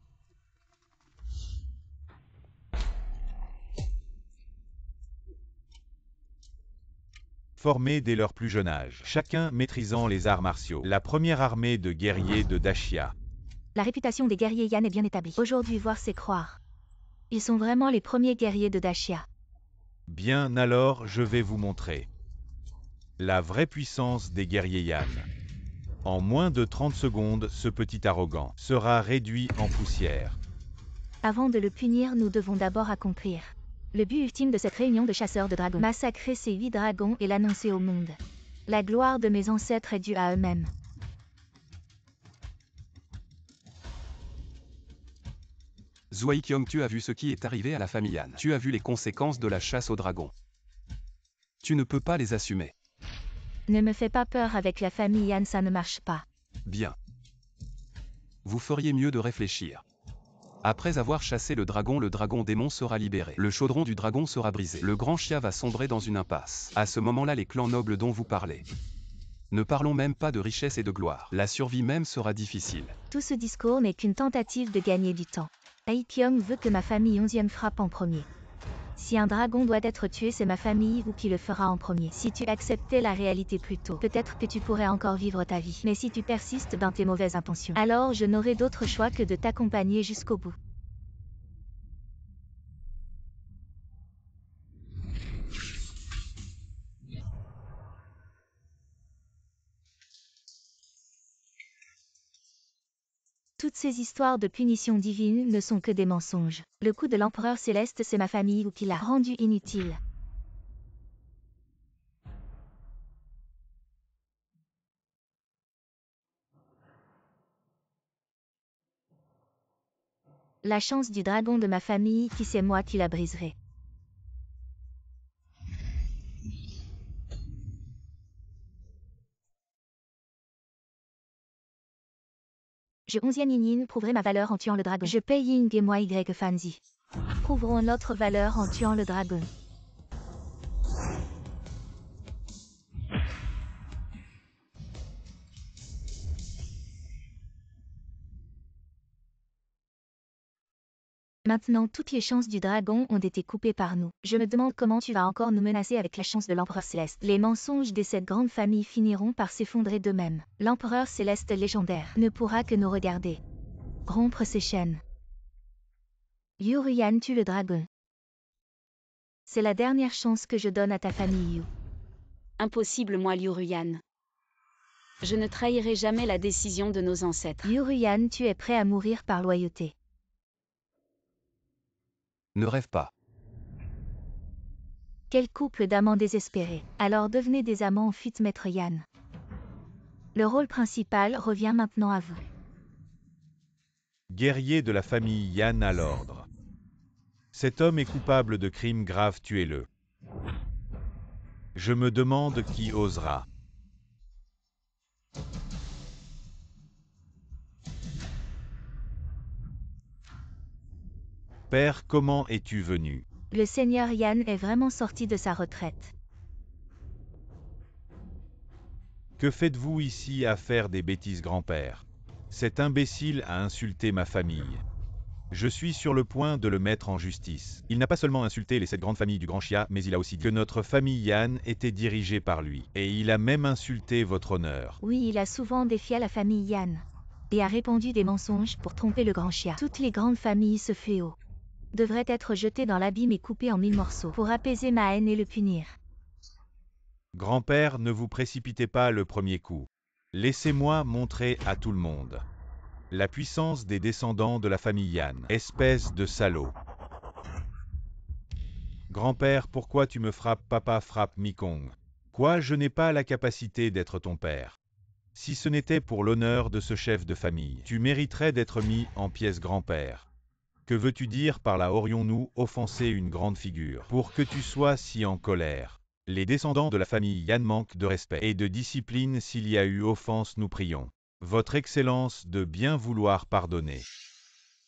Formés dès leur plus jeune âge, chacun maîtrisant les arts martiaux. La première armée de guerriers de Dashia. La réputation des guerriers Yan est bien établie. Aujourd'hui, voir c'est croire. Ils sont vraiment les premiers guerriers de Dashia. Bien, alors je vais vous montrer la vraie puissance des guerriers Yan. En moins de 30 secondes, ce petit arrogant sera réduit en poussière. Avant de le punir, nous devons d'abord accomplir le but ultime de cette réunion de chasseurs de dragons. Massacrer ces 8 dragons et l'annoncer au monde. La gloire de mes ancêtres est due à eux-mêmes. Zhuaiqiong, tu as vu ce qui est arrivé à la famille Yan. Tu as vu les conséquences de la chasse aux dragons. Tu ne peux pas les assumer. Ne me fais pas peur avec la famille Yan, ça ne marche pas. Bien. Vous feriez mieux de réfléchir. Après avoir chassé le dragon démon sera libéré. Le chaudron du dragon sera brisé. Le grand Chia va sombrer dans une impasse. À ce moment-là, les clans nobles dont vous parlez. Ne parlons même pas de richesse et de gloire. La survie même sera difficile. Tout ce discours n'est qu'une tentative de gagner du temps. Aekyong veut que ma famille 11e frappe en premier. Si un dragon doit être tué, c'est ma famille ou qui le fera en premier. Si tu acceptais la réalité plus tôt, peut-être que tu pourrais encore vivre ta vie. Mais si tu persistes dans tes mauvaises intentions, alors je n'aurai d'autre choix que de t'accompagner jusqu'au bout. Toutes ces histoires de punition divine ne sont que des mensonges. Le coup de l'empereur céleste, c'est ma famille ou qui l'a rendu inutile. La chance du dragon de ma famille, qui c'est moi qui la briserai. Je 11e Yin prouverai ma valeur en tuant le dragon. Je paye Ying et moi Y Fanzi. Prouverons notre valeur en tuant le dragon. Maintenant toutes les chances du dragon ont été coupées par nous. Je me demande comment tu vas encore nous menacer avec la chance de l'Empereur Céleste. Les mensonges de cette grande famille finiront par s'effondrer d'eux-mêmes. L'Empereur Céleste légendaire ne pourra que nous regarder. Rompre ses chaînes. Yu Ruyan tue le dragon. C'est la dernière chance que je donne à ta famille Yu. Impossible moi Liu Ruyan. Je ne trahirai jamais la décision de nos ancêtres. Yu Ruyan, tu es prêt à mourir par loyauté. Ne rêve pas. Quel couple d'amants désespérés. Alors devenez des amants en fuite maître Yan. Le rôle principal revient maintenant à vous. Guerrier de la famille Yan à l'ordre. Cet homme est coupable de crimes graves, tuez-le. Je me demande qui osera. Père, comment es-tu venu? Le seigneur Yan est vraiment sorti de sa retraite. Que faites-vous ici à faire des bêtises, grand-père? Cet imbécile a insulté ma famille. Je suis sur le point de le mettre en justice. Il n'a pas seulement insulté les 7 grandes familles du Grand Xia, mais il a aussi dit que notre famille Yan était dirigée par lui. Et il a même insulté votre honneur. Oui, il a souvent défié la famille Yan. Et a répandu des mensonges pour tromper le Grand Xia. Toutes les grandes familles ce fléau devraient être jetées dans l'abîme et coupées en 1000 morceaux pour apaiser ma haine et le punir. Grand-père, ne vous précipitez pas le premier coup. Laissez-moi montrer à tout le monde la puissance des descendants de la famille Yan. Espèce de salaud. Grand-père, pourquoi tu me frappes? Papa frappe Mikong. Quoi, je n'ai pas la capacité d'être ton père. Si ce n'était pour l'honneur de ce chef de famille, tu mériterais d'être mis en pièces, grand-père. Que veux-tu dire par là? Aurions-nous offensé une grande figure pour que tu sois si en colère? Les descendants de la famille Yan manquent de respect et de discipline. S'il y a eu offense, nous prions Votre Excellence de bien vouloir pardonner.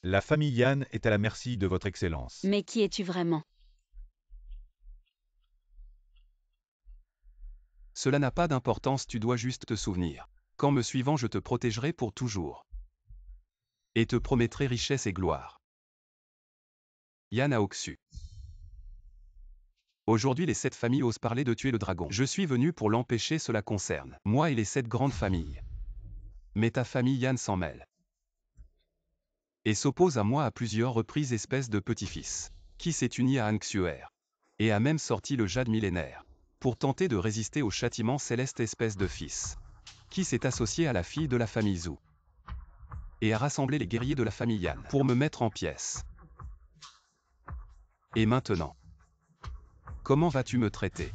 La famille Yan est à la merci de votre Excellence. Mais qui es-tu vraiment? Cela n'a pas d'importance, tu dois juste te souvenir. Qu'en me suivant, je te protégerai pour toujours. Et te promettrai richesse et gloire. Yan Aoxu. Aujourd'hui les 7 familles osent parler de tuer le dragon. Je suis venu pour l'empêcher, cela concerne moi et les 7 grandes familles. Mais ta famille Yan s'en mêle. Et s'oppose à moi à plusieurs reprises, espèce de petit-fils, qui s'est uni à Anxuer. Et a même sorti le jade millénaire, pour tenter de résister au châtiment céleste, espèce de fils, qui s'est associé à la fille de la famille Zhu. Et a rassemblé les guerriers de la famille Yan, pour me mettre en pièces. Et maintenant, comment vas-tu me traiter?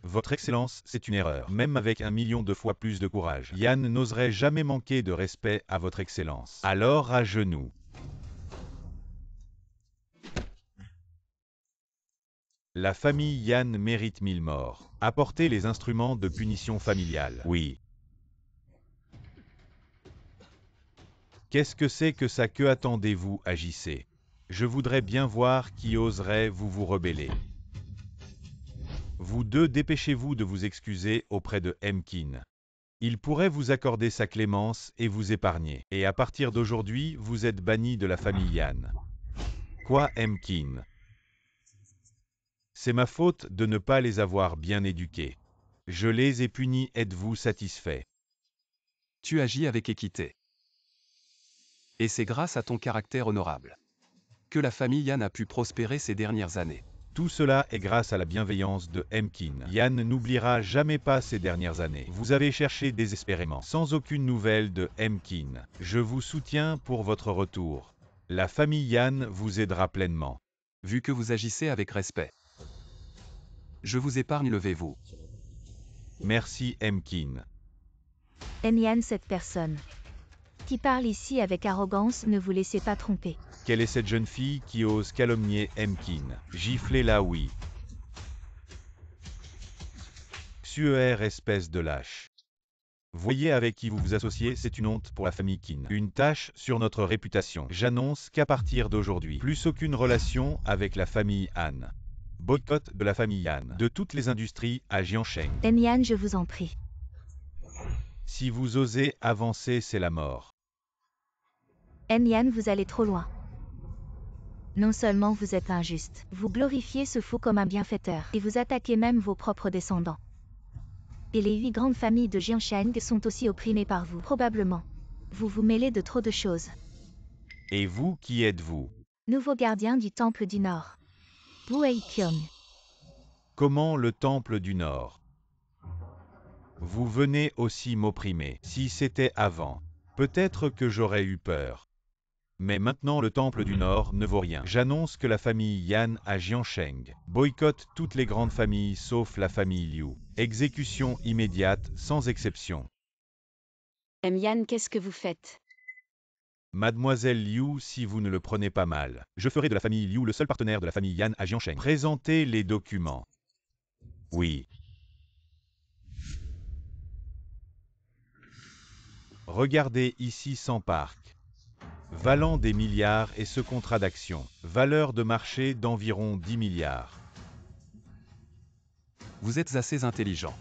Votre Excellence, c'est une erreur. Même avec 1 million de fois plus de courage, Yan n'oserait jamais manquer de respect à votre Excellence. Alors à genoux. La famille Yan mérite 1000 morts. Apportez les instruments de punition familiale. Oui. Qu'est-ce que c'est que ça? Que attendez-vous? Agissez. Je voudrais bien voir qui oserait vous rebeller. Vous deux, dépêchez-vous de vous excuser auprès de Emkin. Il pourrait vous accorder sa clémence et vous épargner. Et à partir d'aujourd'hui, vous êtes banni de la famille Yan. Quoi, Emkin? C'est ma faute de ne pas les avoir bien éduqués. Je les ai punis, êtes-vous satisfait? Tu agis avec équité. Et c'est grâce à ton caractère honorable que la famille Yan a pu prospérer ces dernières années. Tout cela est grâce à la bienveillance de Emkin. Yan n'oubliera jamais pas ces dernières années. Vous avez cherché désespérément, sans aucune nouvelle de Emkin. Je vous soutiens pour votre retour. La famille Yan vous aidera pleinement. Vu que vous agissez avec respect, je vous épargne, levez-vous. Merci Emkin. Yan, cette personne qui parle ici avec arrogance, ne vous laissez pas tromper. Quelle est cette jeune fille qui ose calomnier Emkin? Giflez-la, oui. Xuer, espèce de lâche. Voyez avec qui vous vous associez, c'est une honte pour la famille Qin. Une tache sur notre réputation. J'annonce qu'à partir d'aujourd'hui, plus aucune relation avec la famille Han. Boycott de la famille Han, de toutes les industries à Jiansheng. Yan, je vous en prie. Si vous osez avancer, c'est la mort. Yan, vous allez trop loin. Non seulement vous êtes injuste, vous glorifiez ce fou comme un bienfaiteur, et vous attaquez même vos propres descendants. Et les 8 grandes familles de Jiansheng sont aussi opprimées par vous, probablement. Vous vous mêlez de trop de choses. Et vous, qui êtes-vous? Nouveau gardien du Temple du Nord. Wu Eiqiong. Comment le Temple du Nord? Vous venez aussi m'opprimer. Si c'était avant, peut-être que j'aurais eu peur. Mais maintenant le Temple du Nord ne vaut rien. J'annonce que la famille Yan à Jiansheng boycotte toutes les grandes familles sauf la famille Liu. Exécution immédiate, sans exception. Yan, qu'est-ce que vous faites? Mademoiselle Liu, si vous ne le prenez pas mal, je ferai de la famille Liu le seul partenaire de la famille Yan à Jiansheng. Présentez les documents. Oui. Regardez ici sans parc. Valant des milliards et ce contrat d'action. Valeur de marché d'environ 10 milliards. Vous êtes assez intelligent.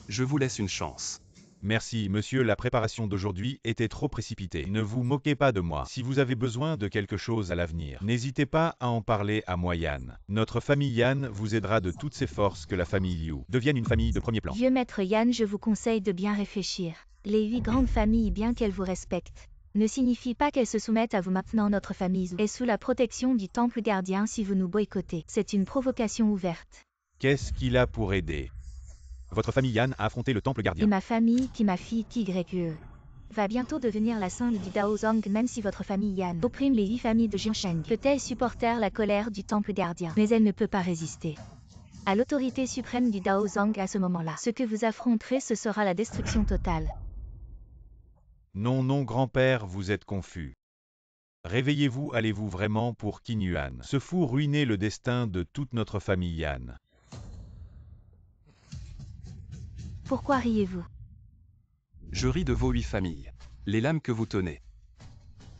Je vous laisse une chance. Merci, monsieur, la préparation d'aujourd'hui était trop précipitée. Ne vous moquez pas de moi. Si vous avez besoin de quelque chose à l'avenir, n'hésitez pas à en parler à moi, Yan. Notre famille Yan vous aidera de toutes ses forces que la famille Liu devienne une famille de premier plan. Vieux maître Yan, je vous conseille de bien réfléchir. Les 8 grandes familles, bien qu'elles vous respectent, ne signifie pas qu'elles se soumettent à vous. Maintenant notre famille est sous la protection du temple gardien si vous nous boycottez. C'est une provocation ouverte. Qu'est-ce qu'il a pour aider? Votre famille Yan a affronté le temple Et gardien. ma famille, qui ma fille YE, va bientôt devenir la sainte du Daozong, même si votre famille Yan opprime les 8 familles de Jiansheng. Peut-elle supporter la colère du temple gardien, mais elle ne peut pas résister à l'autorité suprême du Daozong à ce moment-là. Ce que vous affronterez, ce sera la destruction totale. Non, non, grand-père, vous êtes confus. Réveillez-vous, allez-vous vraiment pour Qin Yuan? Ce fou ruiner le destin de toute notre famille Yan. Pourquoi riez-vous? Je ris de vos 8 familles. Les lames que vous tenez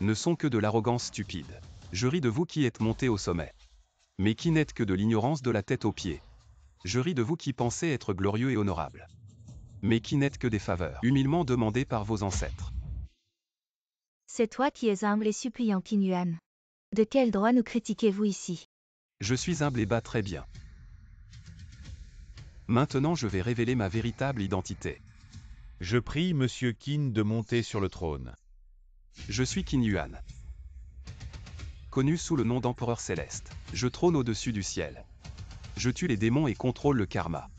ne sont que de l'arrogance stupide. Je ris de vous qui êtes montés au sommet, mais qui n'êtes que de l'ignorance de la tête aux pieds. Je ris de vous qui pensez être glorieux et honorables, mais qui n'êtes que des faveurs humainement demandées par vos ancêtres. C'est toi qui es humble et suppliant, Qin Yuan. De quel droit nous critiquez-vous ici? Je suis humble et bas très bien. Maintenant je vais révéler ma véritable identité. Je prie monsieur Qin de monter sur le trône. Je suis Qin Yuan, connu sous le nom d'Empereur Céleste. Je trône au-dessus du ciel. Je tue les démons et contrôle le karma.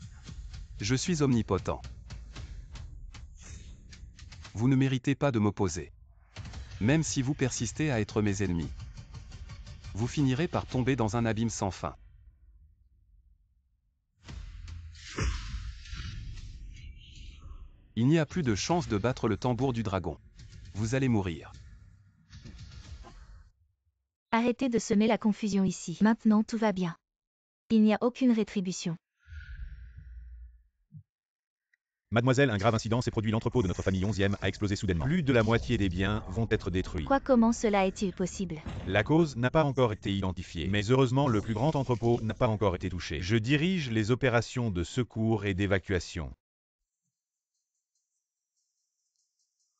Je suis omnipotent. Vous ne méritez pas de m'opposer. Même si vous persistez à être mes ennemis, vous finirez par tomber dans un abîme sans fin. Il n'y a plus de chance de battre le tambour du dragon. Vous allez mourir. Arrêtez de semer la confusion ici. Maintenant tout va bien. Il n'y a aucune rétribution. Mademoiselle, un grave incident s'est produit. L'entrepôt de notre famille 11e a explosé soudainement. Plus de la moitié des biens vont être détruits. Quoi, comment cela est-il possible? La cause n'a pas encore été identifiée, mais heureusement le plus grand entrepôt n'a pas encore été touché. Je dirige les opérations de secours et d'évacuation.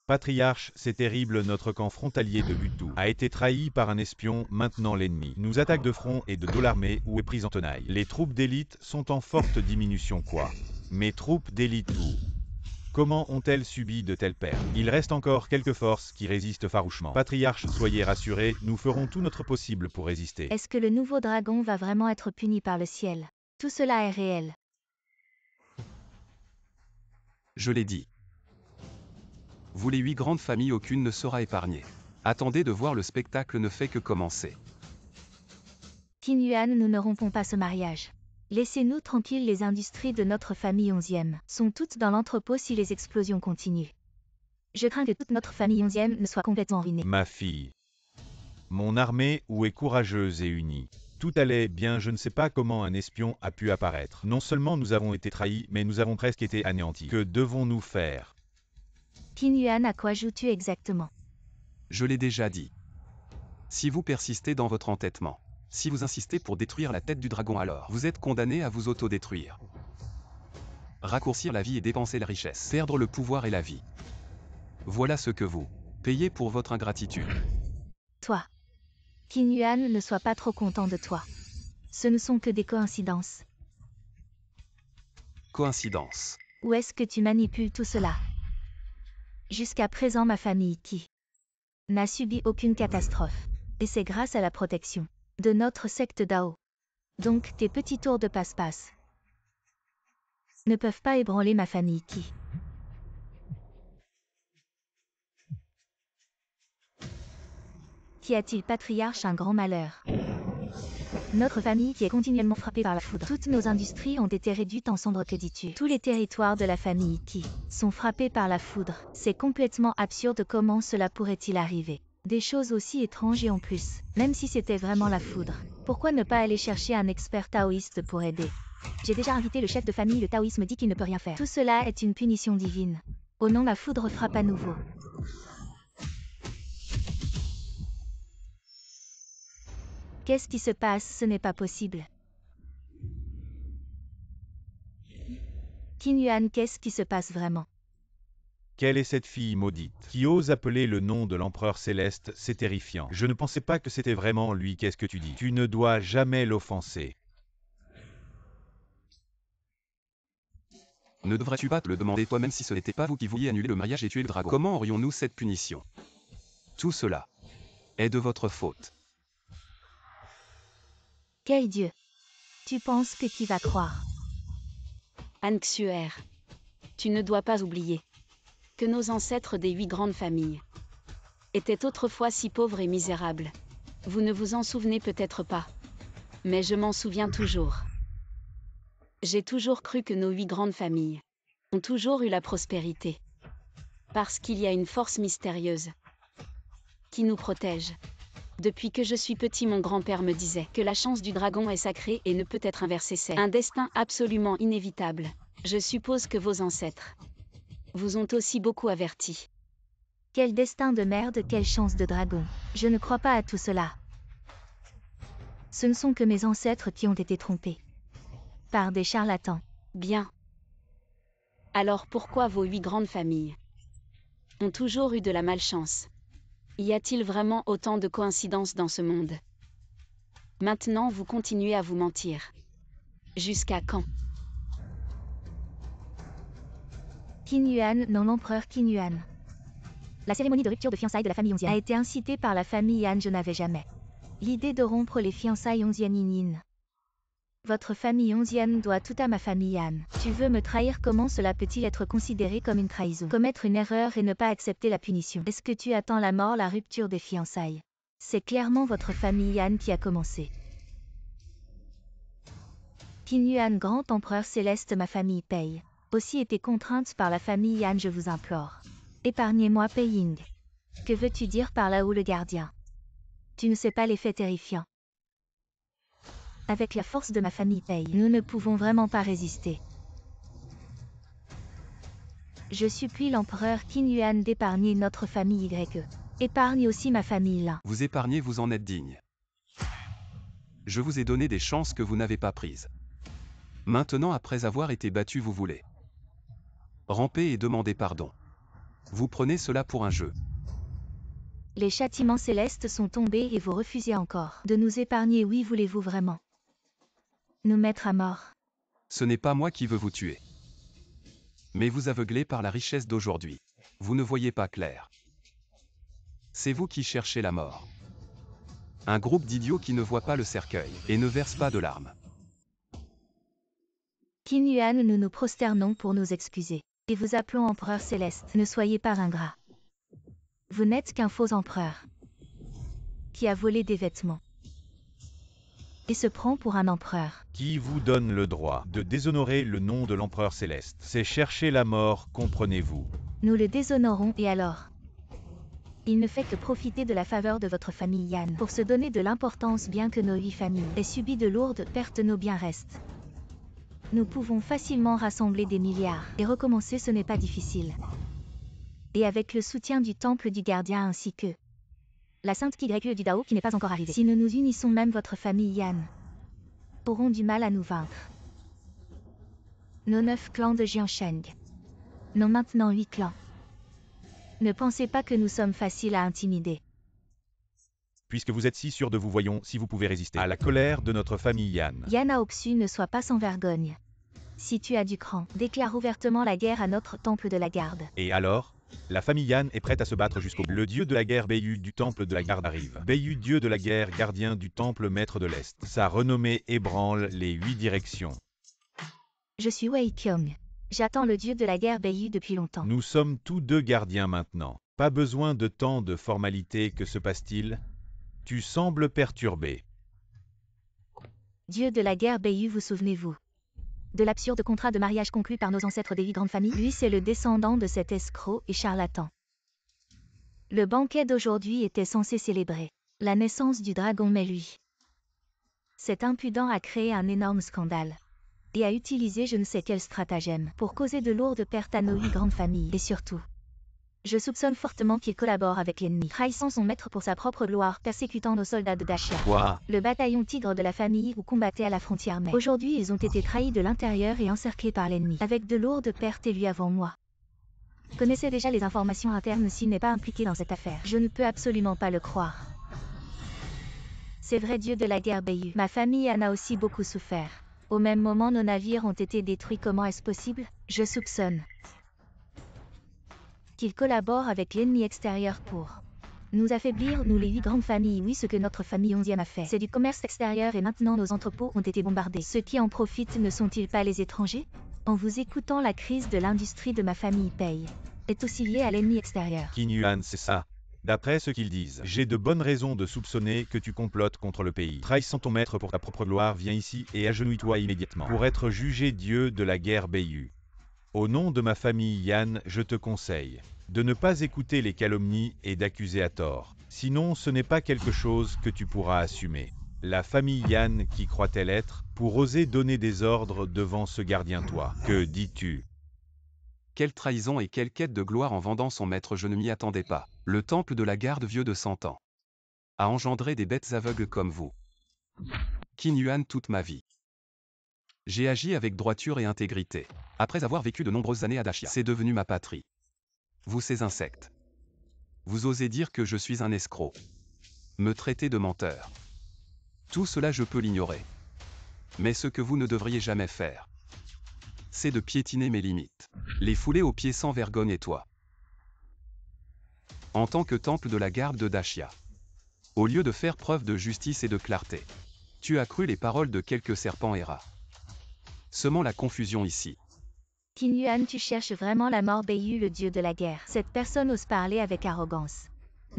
Patriarche, c'est terrible, notre camp frontalier de Butu a été trahi par un espion. Maintenant l'ennemi nous attaque de front et de dos l'armée où est prise en tenaille. Les troupes d'élite sont en forte diminution. Quoi? Mes troupes d'élite où? Comment ont-elles subi de telles pertes? Il reste encore quelques forces qui résistent farouchement. Patriarche, soyez rassurés, nous ferons tout notre possible pour résister. Est-ce que le nouveau dragon va vraiment être puni par le ciel? Tout cela est réel. Je l'ai dit. Vous les 8 grandes familles, aucune ne sera épargnée. Attendez de voir, le spectacle ne fait que commencer. Qin Yuan, nous ne rompons pas ce mariage. Laissez-nous tranquilles, les industries de notre famille 11e sont toutes dans l'entrepôt si les explosions continuent. Je crains que toute notre famille 11e ne soit complètement ruinée. Ma fille. Mon armée où est courageuse et unie. Tout allait bien, je ne sais pas comment un espion a pu apparaître. Non seulement nous avons été trahis, mais nous avons presque été anéantis. Que devons-nous faire? Qin Yuan, à quoi joues-tu exactement? Je l'ai déjà dit. Si vous persistez dans votre entêtement, si vous insistez pour détruire la tête du dragon, alors vous êtes condamné à vous autodétruire. Raccourcir la vie et dépenser la richesse, perdre le pouvoir et la vie. Voilà ce que vous payez pour votre ingratitude. Toi. Qin Yuan, ne sois pas trop content de toi. Ce ne sont que des coïncidences. Coïncidence. Où est-ce que tu manipules tout cela? Jusqu'à présent, ma famille Qi n'a subi aucune catastrophe. Et c'est grâce à la protection de notre secte Dao. Donc tes petits tours de passe-passe ne peuvent pas ébranler ma famille Qi. Qu'y a-t-il, patriarche, un grand malheur? Notre famille qui est continuellement frappée par la foudre. Toutes nos industries ont été réduites en cendres, que dis-tu? Tous les territoires de la famille Qi sont frappés par la foudre. C'est complètement absurde, comment cela pourrait-il arriver? Des choses aussi étranges, et en plus, même si c'était vraiment la foudre, pourquoi ne pas aller chercher un expert taoïste pour aider? J'ai déjà invité le chef de famille, le taoïsme dit qu'il ne peut rien faire. Tout cela est une punition divine. Oh non, la foudre frappe à nouveau. Qu'est-ce qui se passe? Ce n'est pas possible. Qin Yuan, qu'est-ce qui se passe vraiment? Quelle est cette fille maudite qui ose appeler le nom de l'empereur céleste? C'est terrifiant. Je ne pensais pas que c'était vraiment lui. Qu'est-ce que tu dis? Tu ne dois jamais l'offenser. Ne devrais-tu pas te le demander toi-même si ce n'était pas vous qui vouliez annuler le mariage et tuer le dragon? Comment aurions-nous cette punition? Tout cela est de votre faute. Quel Dieu? Tu penses que qui va croire? Anxuer, tu ne dois pas oublier que nos ancêtres des 8 grandes familles étaient autrefois si pauvres et misérables. Vous ne vous en souvenez peut-être pas, mais je m'en souviens toujours. J'ai toujours cru que nos 8 grandes familles ont toujours eu la prospérité, parce qu'il y a une force mystérieuse qui nous protège. Depuis que je suis petit, mon grand-père me disait que la chance du dragon est sacrée et ne peut être inversée. C'est un destin absolument inévitable. Je suppose que vos ancêtres vous ont aussi beaucoup averti. Quel destin de merde, quelle chance de dragon. Je ne crois pas à tout cela. Ce ne sont que mes ancêtres qui ont été trompés par des charlatans. Bien. Alors pourquoi vos 8 grandes familles ont toujours eu de la malchance? Y a-t-il vraiment autant de coïncidences dans ce monde? Maintenant vous continuez à vous mentir. Jusqu'à quand? Qin Yuan, non, l'empereur Qin Yuan. La cérémonie de rupture de fiançailles de la famille Onzian a été incitée par la famille Han. Je n'avais jamais l'idée de rompre les fiançailles onzianines. Votre famille Onzian doit tout à ma famille Han. Tu veux me trahir? Comment cela peut-il être considéré comme une trahison? Commettre une erreur et ne pas accepter la punition. Est-ce que tu attends la mort, la rupture des fiançailles? C'est clairement votre famille Han qui a commencé. Qin Yuan, grand empereur céleste, ma famille paye aussi été contrainte par la famille Han, je vous implore. Épargnez-moi, Peiying. Que veux-tu dire par là, où le gardien? Tu ne sais pas l'effet terrifiant. Avec la force de ma famille Pei, nous ne pouvons vraiment pas résister. Je supplie l'empereur Qin Yuan d'épargner notre famille YE. Épargne aussi ma famille Lin. Vous épargnez, vous en êtes digne. Je vous ai donné des chances que vous n'avez pas prises. Maintenant, après avoir été battu, vous voulez ramper et demander pardon. Vous prenez cela pour un jeu. Les châtiments célestes sont tombés et vous refusez encore de nous épargner. Oui, voulez-vous vraiment nous mettre à mort? Ce n'est pas moi qui veux vous tuer. Mais vous aveuglez par la richesse d'aujourd'hui. Vous ne voyez pas clair. C'est vous qui cherchez la mort. Un groupe d'idiots qui ne voient pas le cercueil et ne versent pas de larmes. Qin Yuan, nous nous prosternons pour nous excuser. Et vous appelons empereur céleste. Ne soyez pas ingrat. Vous n'êtes qu'un faux empereur qui a volé des vêtements et se prend pour un empereur. Qui vous donne le droit de déshonorer le nom de l'empereur céleste? C'est chercher la mort, comprenez-vous? Nous le déshonorons, et alors? Il ne fait que profiter de la faveur de votre famille Yan pour se donner de l'importance, bien que nos 8 familles aient subi de lourdes pertes, nos biens restent. Nous pouvons facilement rassembler des milliards et recommencer, ce n'est pas difficile. et avec le soutien du temple du gardien ainsi que la sainte Kyrie du Dao qui n'est pas encore arrivée. Si nous nous unissons, même votre famille Yan auront du mal à nous vaincre. Nos 9 clans de Jiansheng. Nos maintenant 8 clans. Ne pensez pas que nous sommes faciles à intimider. Puisque vous êtes si sûr de vous, voyons si vous pouvez résister à la colère de notre famille Yan. Yan Aoxu, ne sois pas sans vergogne. Si tu as du cran, déclare ouvertement la guerre à notre temple de la garde. Et alors? La famille Yan est prête à se battre jusqu'au bout. Le dieu de la guerre Beiyu du temple de la garde arrive. Beiyu, dieu de la guerre, gardien du temple maître de l'Est. Sa renommée ébranle les 8 directions. Je suis Wei Qiong. J'attends le dieu de la guerre Beiyu depuis longtemps. Nous sommes tous deux gardiens maintenant. Pas besoin de tant de formalités, que se passe-t-il? Tu sembles perturbé. Dieu de la guerre Beiyu, vous souvenez-vous de l'absurde contrat de mariage conclu par nos ancêtres des 8 grandes familles? Lui, c'est le descendant de cet escroc et charlatan. Le banquet d'aujourd'hui était censé célébrer la naissance du dragon, mais lui, cet impudent, a créé un énorme scandale et a utilisé je ne sais quel stratagème pour causer de lourdes pertes à nos 8 grandes familles. Et surtout, je soupçonne fortement qu'il collabore avec l'ennemi, trahissant son maître pour sa propre gloire, persécutant nos soldats de Dacia. Quoi? Le bataillon tigre de la famille où combattait à la frontière, mais aujourd'hui ils ont été trahis de l'intérieur et encerclés par l'ennemi, avec de lourdes pertes, et lui avant moi connaissait déjà les informations internes s'il n'est pas impliqué dans cette affaire. Je ne peux absolument pas le croire. C'est vrai, dieu de la guerre Beiyu. Ma famille en a aussi beaucoup souffert. Au même moment, nos navires ont été détruits. Comment est-ce possible? Je soupçonne qu'il collabore avec l'ennemi extérieur pour nous affaiblir, nous les 8 grandes familles. Oui, ce que notre famille 11e a fait, c'est du commerce extérieur, et maintenant nos entrepôts ont été bombardés. Ceux qui en profitent ne sont-ils pas les étrangers? En vous écoutant, la crise de l'industrie de ma famille paye est aussi liée à l'ennemi extérieur. Qin Yuan, c'est ça. D'après ce qu'ils disent, j'ai de bonnes raisons de soupçonner que tu complotes contre le pays. Trahissant ton maître pour ta propre gloire, viens ici et agenouille-toi immédiatement pour être jugé dieu de la guerre Beiyu. Au nom de ma famille Yan, je te conseille de ne pas écouter les calomnies et d'accuser à tort. Sinon, ce n'est pas quelque chose que tu pourras assumer. La famille Yan, qui croit-elle être, pour oser donner des ordres devant ce gardien-toi? Que dis-tu? Quelle trahison et quelle quête de gloire en vendant son maître, je ne m'y attendais pas. Le temple de la garde, vieux de 100 ans, a engendré des bêtes aveugles comme vous. Qin Yuan, toute ma vie, j'ai agi avec droiture et intégrité. Après avoir vécu de nombreuses années à Dacia, c'est devenu ma patrie. Vous, ces insectes, vous osez dire que je suis un escroc, me traiter de menteur. Tout cela, je peux l'ignorer. Mais ce que vous ne devriez jamais faire, c'est de piétiner mes limites, les fouler aux pieds sans vergogne. Et toi, en tant que temple de la garde de Dacia, au lieu de faire preuve de justice et de clarté, tu as cru les paroles de quelques serpents et rats, semant la confusion ici. Qin Yuan, tu cherches vraiment la mort? Beiyu, le dieu de la guerre. Cette personne ose parler avec arrogance,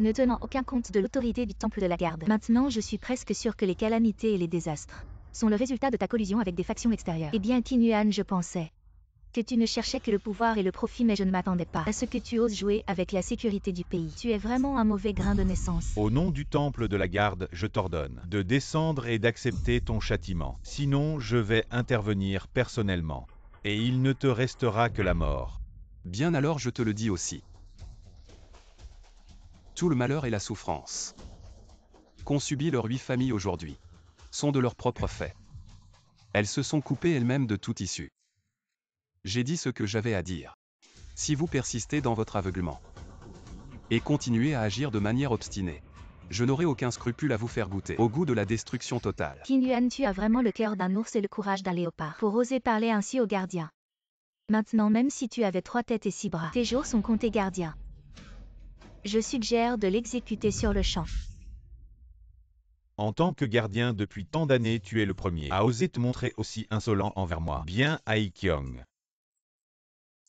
ne tenant aucun compte de l'autorité du temple de la garde. Maintenant, je suis presque sûr que les calamités et les désastres sont le résultat de ta collusion avec des factions extérieures. Eh bien, Qin Yuan, je pensais que tu ne cherchais que le pouvoir et le profit, mais je ne m'attendais pas à ce que tu oses jouer avec la sécurité du pays. Tu es vraiment un mauvais grain de naissance. Au nom du temple de la garde, je t'ordonne de descendre et d'accepter ton châtiment. Sinon, je vais intervenir personnellement. Et il ne te restera que la mort. Bien alors, je te le dis aussi. Tout le malheur et la souffrance qu'ont subi leurs 8 familles aujourd'hui sont de leur propre fait. Elles se sont coupées elles-mêmes de toute issue. J'ai dit ce que j'avais à dire. Si vous persistez dans votre aveuglement et continuez à agir de manière obstinée, je n'aurai aucun scrupule à vous faire goûter au goût de la destruction totale. Qin Yuan, tu as vraiment le cœur d'un ours et le courage d'un léopard pour oser parler ainsi aux gardiens. Maintenant, même si tu avais 3 têtes et 6 bras, tes jours sont comptés, gardien. Je suggère de l'exécuter sur le champ. En tant que gardien depuis tant d'années, tu es le premier à oser te montrer aussi insolent envers moi. Bien, Ai Qiong.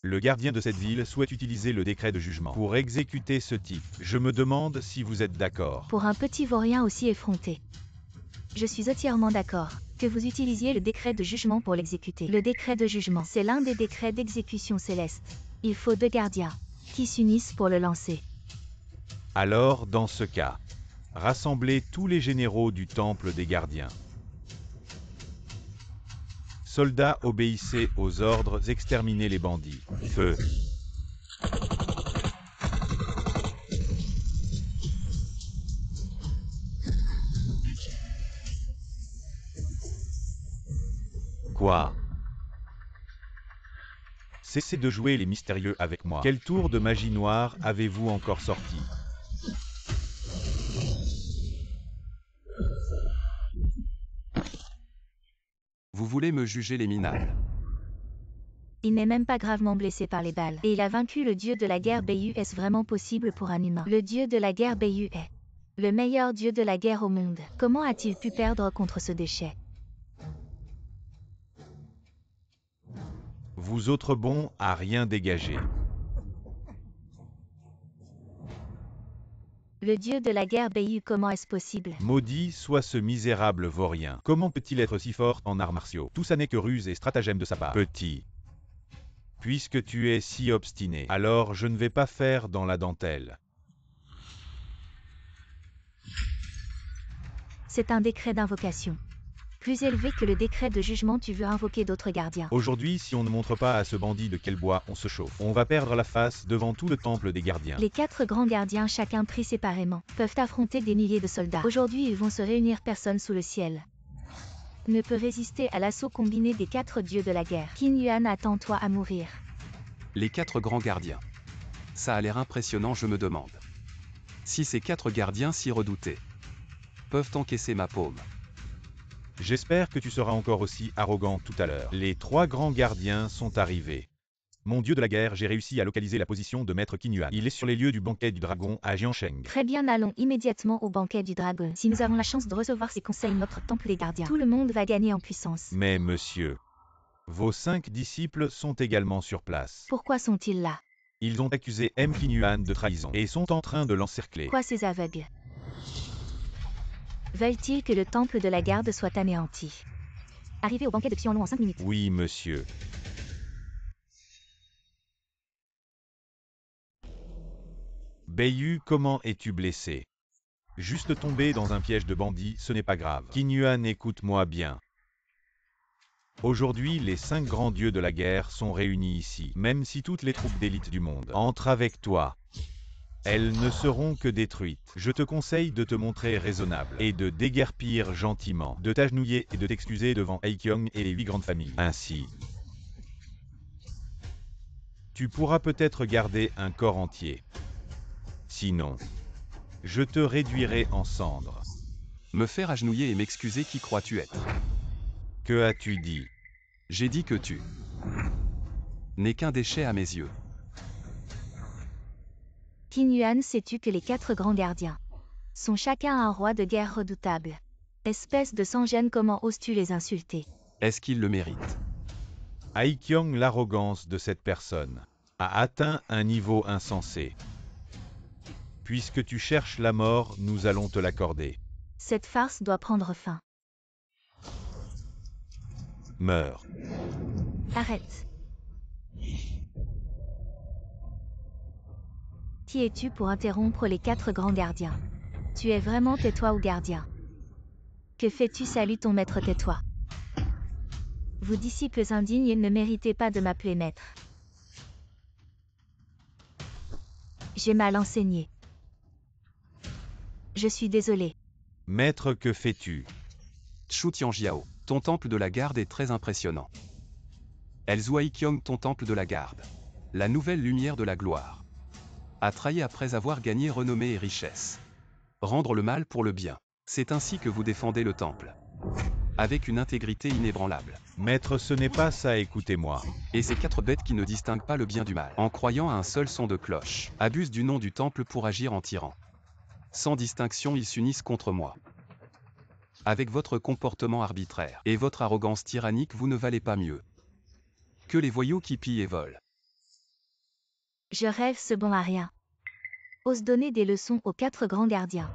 Le gardien de cette ville souhaite utiliser le décret de jugement pour exécuter ce type. Je me demande si vous êtes d'accord. Pour un petit vaurien aussi effronté, je suis entièrement d'accord que vous utilisiez le décret de jugement pour l'exécuter. Le décret de jugement, c'est l'un des décrets d'exécution céleste. Il faut 2 gardiens qui s'unissent pour le lancer. Alors, dans ce cas, rassemblez tous les généraux du temple des gardiens. Soldats, obéissez aux ordres, exterminez les bandits. Feu. Quoi? Cessez de jouer les mystérieux avec moi. Quel tour de magie noire avez-vous encore sorti? Vous voulez me juger les minables? Il n'est même pas gravement blessé par les balles. Et il a vaincu le dieu de la guerre Bayu. Est-ce vraiment possible pour un humain? Le dieu de la guerre Bayu est le meilleur dieu de la guerre au monde. Comment a-t-il pu perdre contre ce déchet? Vous autres bons à rien dégager. Le dieu de la guerre Bayu, comment est-ce possible? Maudit soit ce misérable vaurien. Comment peut-il être si fort en arts martiaux? Tout ça n'est que ruse et stratagème de sa part. Petit. Puisque tu es si obstiné, alors je ne vais pas faire dans la dentelle. C'est un décret d'invocation. Plus élevé que le décret de jugement, tu veux invoquer d'autres gardiens. Aujourd'hui, si on ne montre pas à ce bandit de quel bois on se chauffe, on va perdre la face devant tout le temple des gardiens. Les 4 grands gardiens, chacun pris séparément, peuvent affronter des milliers de soldats. Aujourd'hui, ils vont se réunir, personne sous le ciel ne peut résister à l'assaut combiné des 4 dieux de la guerre. Qin Yuan, attends-toi à mourir. Les 4 grands gardiens. Ça a l'air impressionnant, je me demande. Si ces 4 gardiens si redoutés peuvent encaisser ma paume. J'espère que tu seras encore aussi arrogant tout à l'heure. Les 3 grands gardiens sont arrivés. Mon dieu de la guerre, j'ai réussi à localiser la position de Maître Qin Yuan. Il est sur les lieux du banquet du dragon à Jiansheng. Très bien, allons immédiatement au banquet du dragon. Si nous avons la chance de recevoir ses conseils, notre temple des gardiens, tout le monde va gagner en puissance. Mais monsieur, vos 5 disciples sont également sur place. Pourquoi sont-ils là? Ils ont accusé M. Qin Yuan de trahison et sont en train de l'encercler. Quoi, ces aveugles? Veulent-ils que le temple de la garde soit anéanti? Arrivez au banquet de Xianlong en 5 minutes. Oui, monsieur. Bayu, comment es-tu blessé? Juste tombé dans un piège de bandits, ce n'est pas grave. Qin Yuan, écoute-moi bien. Aujourd'hui, les 5 grands dieux de la guerre sont réunis ici, même si toutes les troupes d'élite du monde entrent avec toi. Elles ne seront que détruites. Je te conseille de te montrer raisonnable et de déguerpir gentiment, de t'agenouiller et de t'excuser devant Aikyong et les 8 grandes familles. Ainsi, tu pourras peut-être garder un corps entier. Sinon, je te réduirai en cendres. Me faire agenouiller et m'excuser, qui crois-tu être? Que as-tu dit? J'ai dit que tu n'es qu'un déchet à mes yeux. Qin Yuan, sais-tu que les 4 grands gardiens sont chacun un roi de guerre redoutable? Espèce de sans-gêne, comment oses-tu les insulter? Est-ce qu'il le mérite? Aikyong, l'arrogance de cette personne a atteint un niveau insensé. Puisque tu cherches la mort, nous allons te l'accorder. Cette farce doit prendre fin. Meurs. Arrête. Qui es-tu pour interrompre les 4 grands gardiens? Tu es vraiment tais-toi ou gardien? Que fais-tu? Salue ton maître, tais-toi. Vous disciples indignes ne méritez pas de m'appeler maître. J'ai mal enseigné. Je suis désolé. Maître, que fais-tu? Chu Tianjiao, ton temple de la garde est très impressionnant. Elzhou Aikyong, ton temple de la garde, la nouvelle lumière de la gloire, a trahi après avoir gagné renommée et richesse. Rendre le mal pour le bien, c'est ainsi que vous défendez le temple. Avec une intégrité inébranlable. Maître, ce n'est pas ça, écoutez-moi. Et ces 4 bêtes qui ne distinguent pas le bien du mal, en croyant à un seul son de cloche, abusent du nom du temple pour agir en tyran. Sans distinction, ils s'unissent contre moi. Avec votre comportement arbitraire et votre arrogance tyrannique, vous ne valez pas mieux que les voyous qui pillent et volent. Je rêve, ce bon à rien. Ose donner des leçons aux 4 grands gardiens.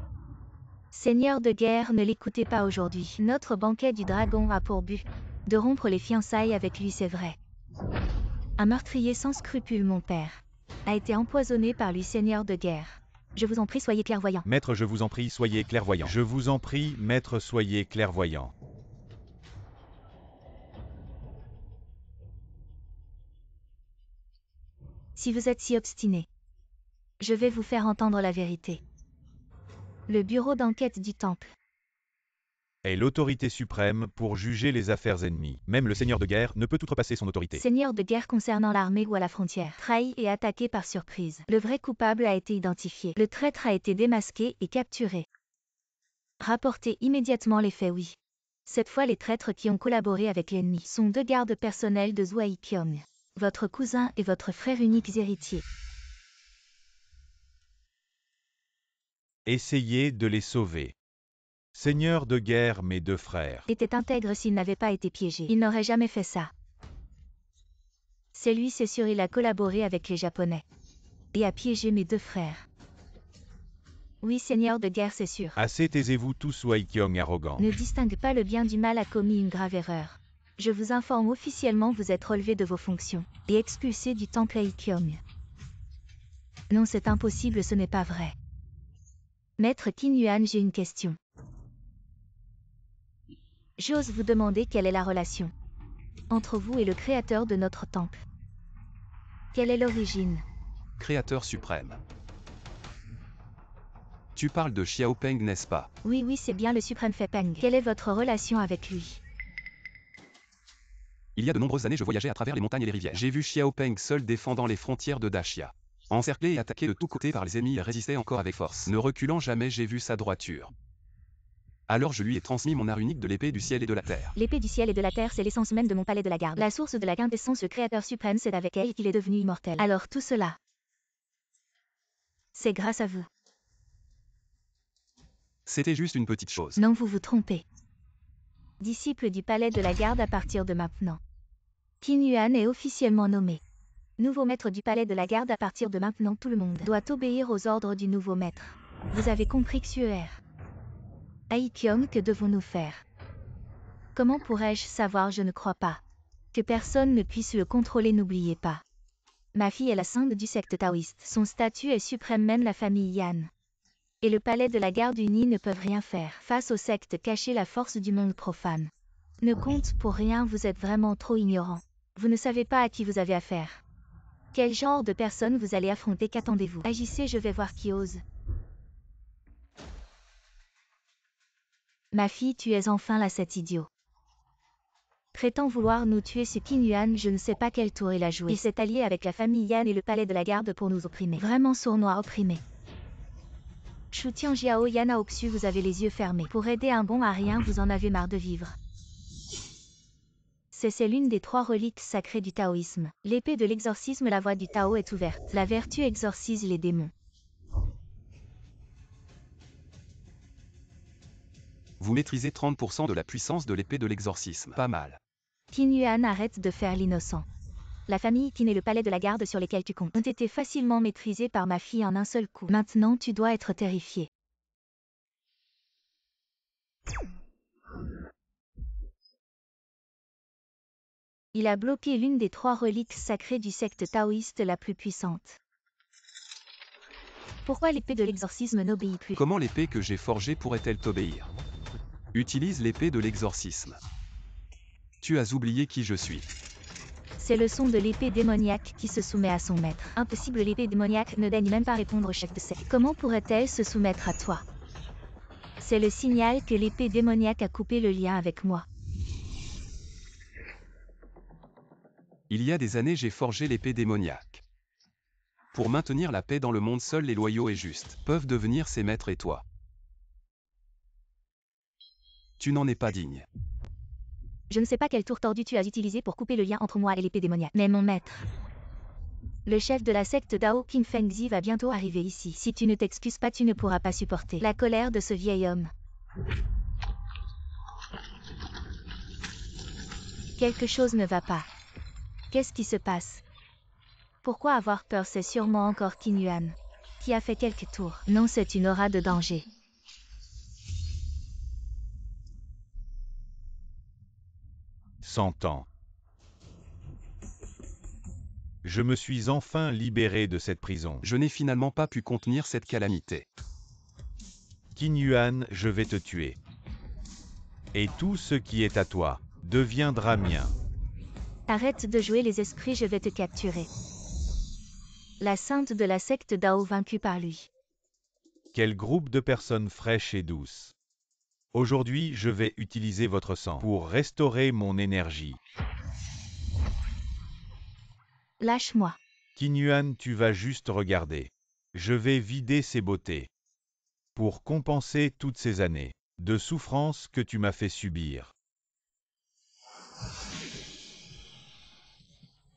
Seigneur de guerre, ne l'écoutez pas aujourd'hui. Notre banquet du dragon a pour but de rompre les fiançailles avec lui, c'est vrai. Un meurtrier sans scrupules, mon père, a été empoisonné par lui, seigneur de guerre. Je vous en prie, soyez clairvoyant. Maître, je vous en prie, soyez clairvoyant. Je vous en prie, maître, soyez clairvoyant. Si vous êtes si obstiné, je vais vous faire entendre la vérité. Le bureau d'enquête du temple est l'autorité suprême pour juger les affaires ennemies. Même le seigneur de guerre ne peut outrepasser son autorité. Seigneur de guerre concernant l'armée ou à la frontière. Trahi et attaqué par surprise. Le vrai coupable a été identifié. Le traître a été démasqué et capturé. Rapportez immédiatement les faits, oui. Cette fois, les traîtres qui ont collaboré avec l'ennemi sont 2 gardes personnels de Zhuai Qiong. Votre cousin et votre frère uniques héritiers. Essayez de les sauver. Seigneur de guerre, mes 2 frères. Était intègre s'il n'avait pas été piégé. Il n'aurait jamais fait ça. C'est lui, c'est sûr, il a collaboré avec les Japonais. Et a piégé mes 2 frères. Oui, seigneur de guerre, c'est sûr. Assez, taisez-vous tous, Zhuai Qiong arrogant. Ne distingue pas le bien du mal, a commis une grave erreur. Je vous informe officiellement, vous êtes relevé de vos fonctions et expulsé du temple Zhuai Qiong. Non, c'est impossible, ce n'est pas vrai. Maître Qin Yuan, j'ai une question. J'ose vous demander quelle est la relation entre vous et le créateur de notre temple. Quelle est l'origine? Créateur suprême. Tu parles de Xiaopeng, n'est-ce pas? Oui, c'est bien le suprême Fepeng. Quelle est votre relation avec lui? Il y a de nombreuses années, je voyageais à travers les montagnes et les rivières. J'ai vu Xiaopeng seul défendant les frontières de Daxia. Encerclé et attaqué de tous côtés par les ennemis, il résistait encore avec force. Ne reculant jamais, j'ai vu sa droiture. Alors je lui ai transmis mon art unique de l'épée du ciel et de la terre. L'épée du ciel et de la terre, c'est l'essence même de mon palais de la garde. La source de la quintessence, le créateur suprême, c'est avec elle qu'il est devenu immortel. Alors tout cela, c'est grâce à vous. C'était juste une petite chose. Non, vous vous trompez. Disciple du palais de la garde à partir de maintenant. Qin Yuan est officiellement nommé nouveau maître du palais de la garde à partir de maintenant. Tout le monde doit obéir aux ordres du nouveau maître. Vous avez compris, Xuer? Zhuai Qiong, que devons-nous faire? Comment pourrais-je savoir? Je ne crois pas que personne ne puisse le contrôler. N'oubliez pas. Ma fille est la sainte du secte taoïste. Son statut est suprême, même la famille Yan et le palais de la garde unie ne peuvent rien faire face aux sectes cachées. La force du monde profane ne compte pour rien. Vous êtes vraiment trop ignorant. Vous ne savez pas à qui vous avez affaire. Quel genre de personne vous allez affronter? Qu'attendez-vous? Agissez, je vais voir qui ose. Ma fille, tu es enfin là, cet idiot. Prétend vouloir nous tuer. Ce Qin Yuan, je ne sais pas quel tour il a joué. Il s'est allié avec la famille Yan et le palais de la garde pour nous opprimer. Vraiment sournois, opprimé. Shu Tianjiao, Yana Oxu, vous avez les yeux fermés. Pour aider un bon à rien, vous en avez marre de vivre. C'est l'une des 3 reliques sacrées du taoïsme. L'épée de l'exorcisme, la voie du Tao est ouverte. La vertu exorcise les démons. Vous maîtrisez 30% de la puissance de l'épée de l'exorcisme. Pas mal. Qin Yuan, arrête de faire l'innocent. La famille Qin et le palais de la garde sur lesquels tu comptes ont été facilement maîtrisés par ma fille en un seul coup. Maintenant, tu dois être terrifié. Il a bloqué l'une des 3 reliques sacrées du secte taoïste la plus puissante. Pourquoi l'épée de l'exorcisme n'obéit plus? Comment l'épée que j'ai forgée pourrait-elle t'obéir? Utilise l'épée de l'exorcisme. Tu as oublié qui je suis. C'est le son de l'épée démoniaque qui se soumet à son maître. Impossible, l'épée démoniaque ne daigne même pas répondre au chef de secte. Comment pourrait-elle se soumettre à toi? C'est le signal que l'épée démoniaque a coupé le lien avec moi. Il y a des années, j'ai forgé l'épée démoniaque. Pour maintenir la paix dans le monde, seuls les loyaux et justes peuvent devenir ses maîtres et toi. Tu n'en es pas digne. Je ne sais pas quel tour tordu tu as utilisé pour couper le lien entre moi et l'épée démoniaque. Mais mon maître, le chef de la secte Dao, Qin Fengzi, va bientôt arriver ici. Si tu ne t'excuses pas, tu ne pourras pas supporter la colère de ce vieil homme. Quelque chose ne va pas. Qu'est-ce qui se passe? Pourquoi avoir peur? C'est sûrement encore Qin Yuan qui a fait quelques tours. Non, c'est une aura de danger. Ans. Je me suis enfin libéré de cette prison. Je n'ai finalement pas pu contenir cette calamité. Qin Yuan, je vais te tuer. Et tout ce qui est à toi deviendra mien. Arrête de jouer les esprits, je vais te capturer. La sainte de la secte Dao vaincue par lui. Quel groupe de personnes fraîches et douces. Aujourd'hui, je vais utiliser votre sang pour restaurer mon énergie. Lâche-moi. Qin Yuan, tu vas juste regarder. Je vais vider ces beautés. Pour compenser toutes ces années de souffrance que tu m'as fait subir.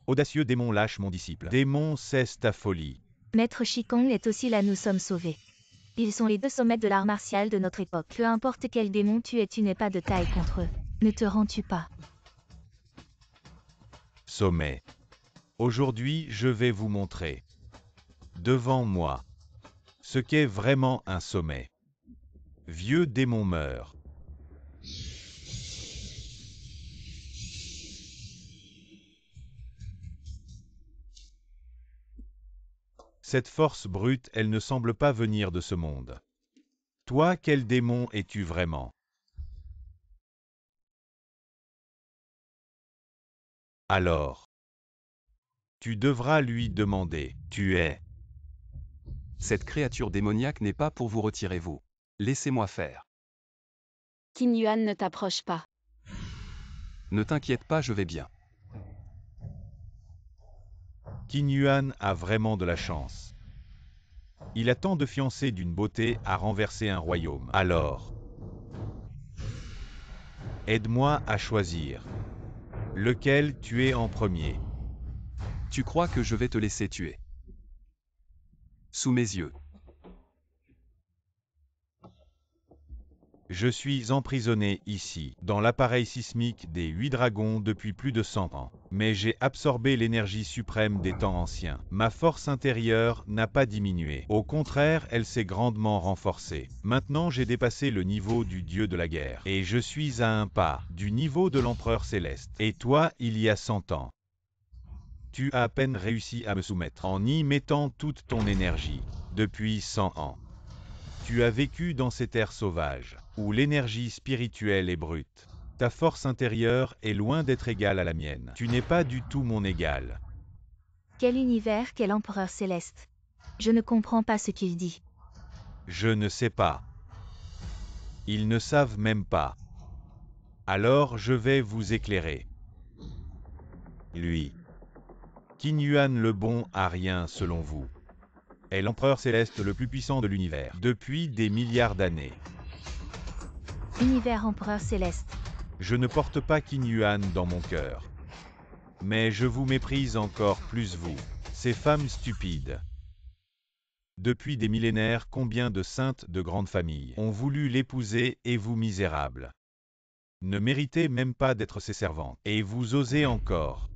Audacieux démon, lâche mon disciple. Démon, cesse ta folie. Maître Shikong est aussi là, nous sommes sauvés. Ils sont les deux sommets de l'art martial de notre époque. Peu importe quel démon tu es, tu n'es pas de taille contre eux. Ne te rends-tu pas? Sommet. Aujourd'hui, je vais vous montrer, devant moi, ce qu'est vraiment un sommet. Vieux démon meurt. Cette force brute, elle ne semble pas venir de ce monde. Toi, quel démon es-tu vraiment? Alors, tu devras lui demander, tu es. Cette créature démoniaque n'est pas pour vous, retirez-vous. Laissez-moi faire. Qin Yuan, ne t'approche pas. Ne t'inquiète pas, je vais bien. Qin Yuan a vraiment de la chance. Il a tant de fiancées d'une beauté à renverser un royaume. Alors, aide-moi à choisir. Lequel tuer en premier? Tu crois que je vais te laisser tuer? Sous mes yeux. Je suis emprisonné ici, dans l'appareil sismique des 8 dragons depuis plus de 100 ans. Mais j'ai absorbé l'énergie suprême des temps anciens. Ma force intérieure n'a pas diminué. Au contraire, elle s'est grandement renforcée. Maintenant, j'ai dépassé le niveau du dieu de la guerre. Et je suis à un pas du niveau de l'empereur céleste. Et toi, il y a 100 ans, tu as à peine réussi à me soumettre en y mettant toute ton énergie. Depuis 100 ans. Tu as vécu dans ces terres sauvages, où l'énergie spirituelle est brute. Ta force intérieure est loin d'être égale à la mienne. Tu n'es pas du tout mon égal. Quel univers, quel empereur céleste. Je ne comprends pas ce qu'il dit. Je ne sais pas. Ils ne savent même pas. Alors je vais vous éclairer. Lui. Qin Yuan le Bon a rien selon vous. Est l'empereur céleste le plus puissant de l'univers, depuis des milliards d'années. Univers empereur céleste. Je ne porte pas Qin Yuan dans mon cœur. Mais je vous méprise encore plus vous, ces femmes stupides. Depuis des millénaires, combien de saintes de grandes familles ont voulu l'épouser et vous misérables ne méritez même pas d'être ses servantes. Et vous osez encore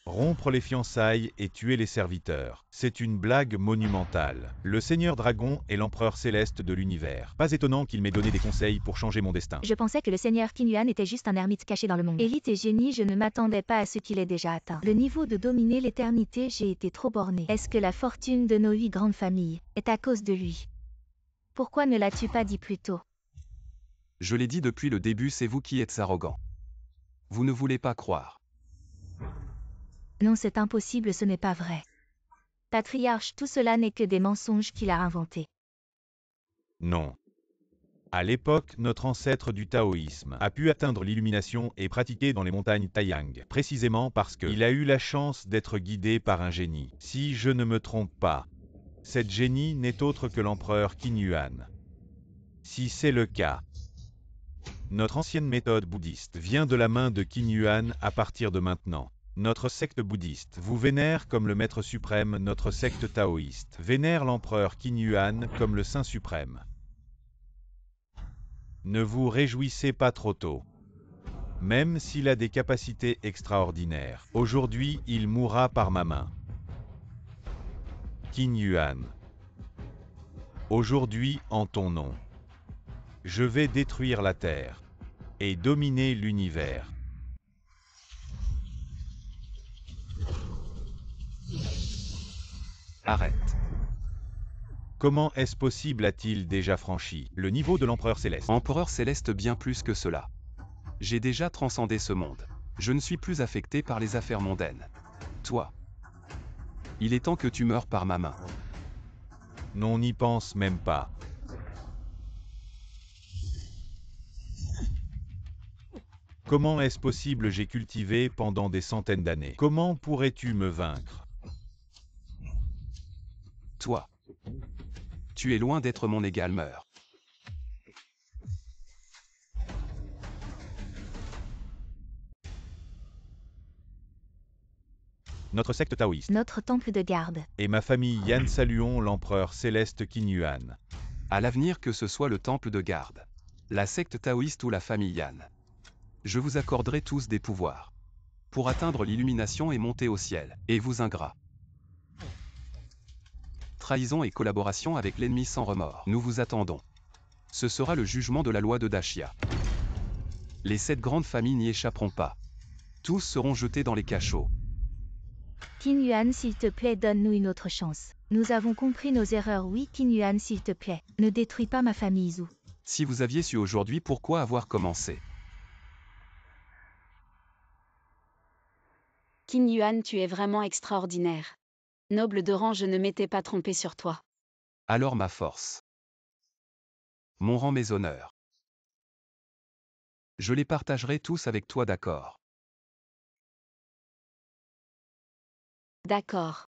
rompre les fiançailles et tuer les serviteurs. C'est une blague monumentale. Le Seigneur Dragon est l'empereur céleste de l'univers. Pas étonnant qu'il m'ait donné des conseils pour changer mon destin. Je pensais que le seigneur Qin Yuan était juste un ermite caché dans le monde. Élite et génie, je ne m'attendais pas à ce qu'il ait déjà atteint. Le niveau de dominer l'éternité, j'ai été trop borné. Est-ce que la fortune de nos 8 grandes familles est à cause de lui? Pourquoi ne l'as-tu pas dit plus tôt? Je l'ai dit depuis le début, c'est vous qui êtes arrogant. Vous ne voulez pas croire. Non, c'est impossible, ce n'est pas vrai. Patriarche, tout cela n'est que des mensonges qu'il a inventés. Non. À l'époque, notre ancêtre du taoïsme a pu atteindre l'illumination et pratiquer dans les montagnes Taiyang, précisément parce qu'il a eu la chance d'être guidé par un génie. Si je ne me trompe pas, cette génie n'est autre que l'empereur Qin Yuan. Si c'est le cas, notre ancienne méthode bouddhiste vient de la main de Qin Yuan à partir de maintenant. Notre secte bouddhiste vous vénère comme le maître suprême, notre secte taoïste vénère l'empereur Qin Yuan comme le saint suprême. Ne vous réjouissez pas trop tôt. Même s'il a des capacités extraordinaires, aujourd'hui il mourra par ma main. Qin Yuan. Aujourd'hui, en ton nom, je vais détruire la terre et dominer l'univers. Arrête. Comment est-ce possible a-t-il déjà franchi le niveau de l'empereur céleste? Empereur céleste, bien plus que cela. J'ai déjà transcendé ce monde. Je ne suis plus affecté par les affaires mondaines. Toi. Il est temps que tu meures par ma main. On n'y pense même pas. Comment est-ce possible? J'ai cultivé pendant des centaines d'années. Comment pourrais-tu me vaincre? Toi. Tu es loin d'être mon égal, meurs. Notre secte taoïste. Notre temple de garde. Et ma famille Yan saluons l'empereur céleste Qin Yuan. À l'avenir que ce soit le temple de garde, la secte taoïste ou la famille Yan. Je vous accorderai tous des pouvoirs. Pour atteindre l'illumination et monter au ciel, et vous ingrats. Trahison et collaboration avec l'ennemi sans remords. Nous vous attendons. Ce sera le jugement de la loi de Daxia. Les 7 grandes familles n'y échapperont pas. Tous seront jetés dans les cachots. Qin Yuan, s'il te plaît, donne-nous une autre chance. Nous avons compris nos erreurs, oui, Qin Yuan, s'il te plaît. Ne détruis pas ma famille Zhu. Si vous aviez su aujourd'hui pourquoi avoir commencé. Qin Yuan, tu es vraiment extraordinaire. Noble de rang, je ne m'étais pas trompé sur toi. Alors ma force. Mon rang, mes honneurs. Je les partagerai tous avec toi, d'accord? D'accord.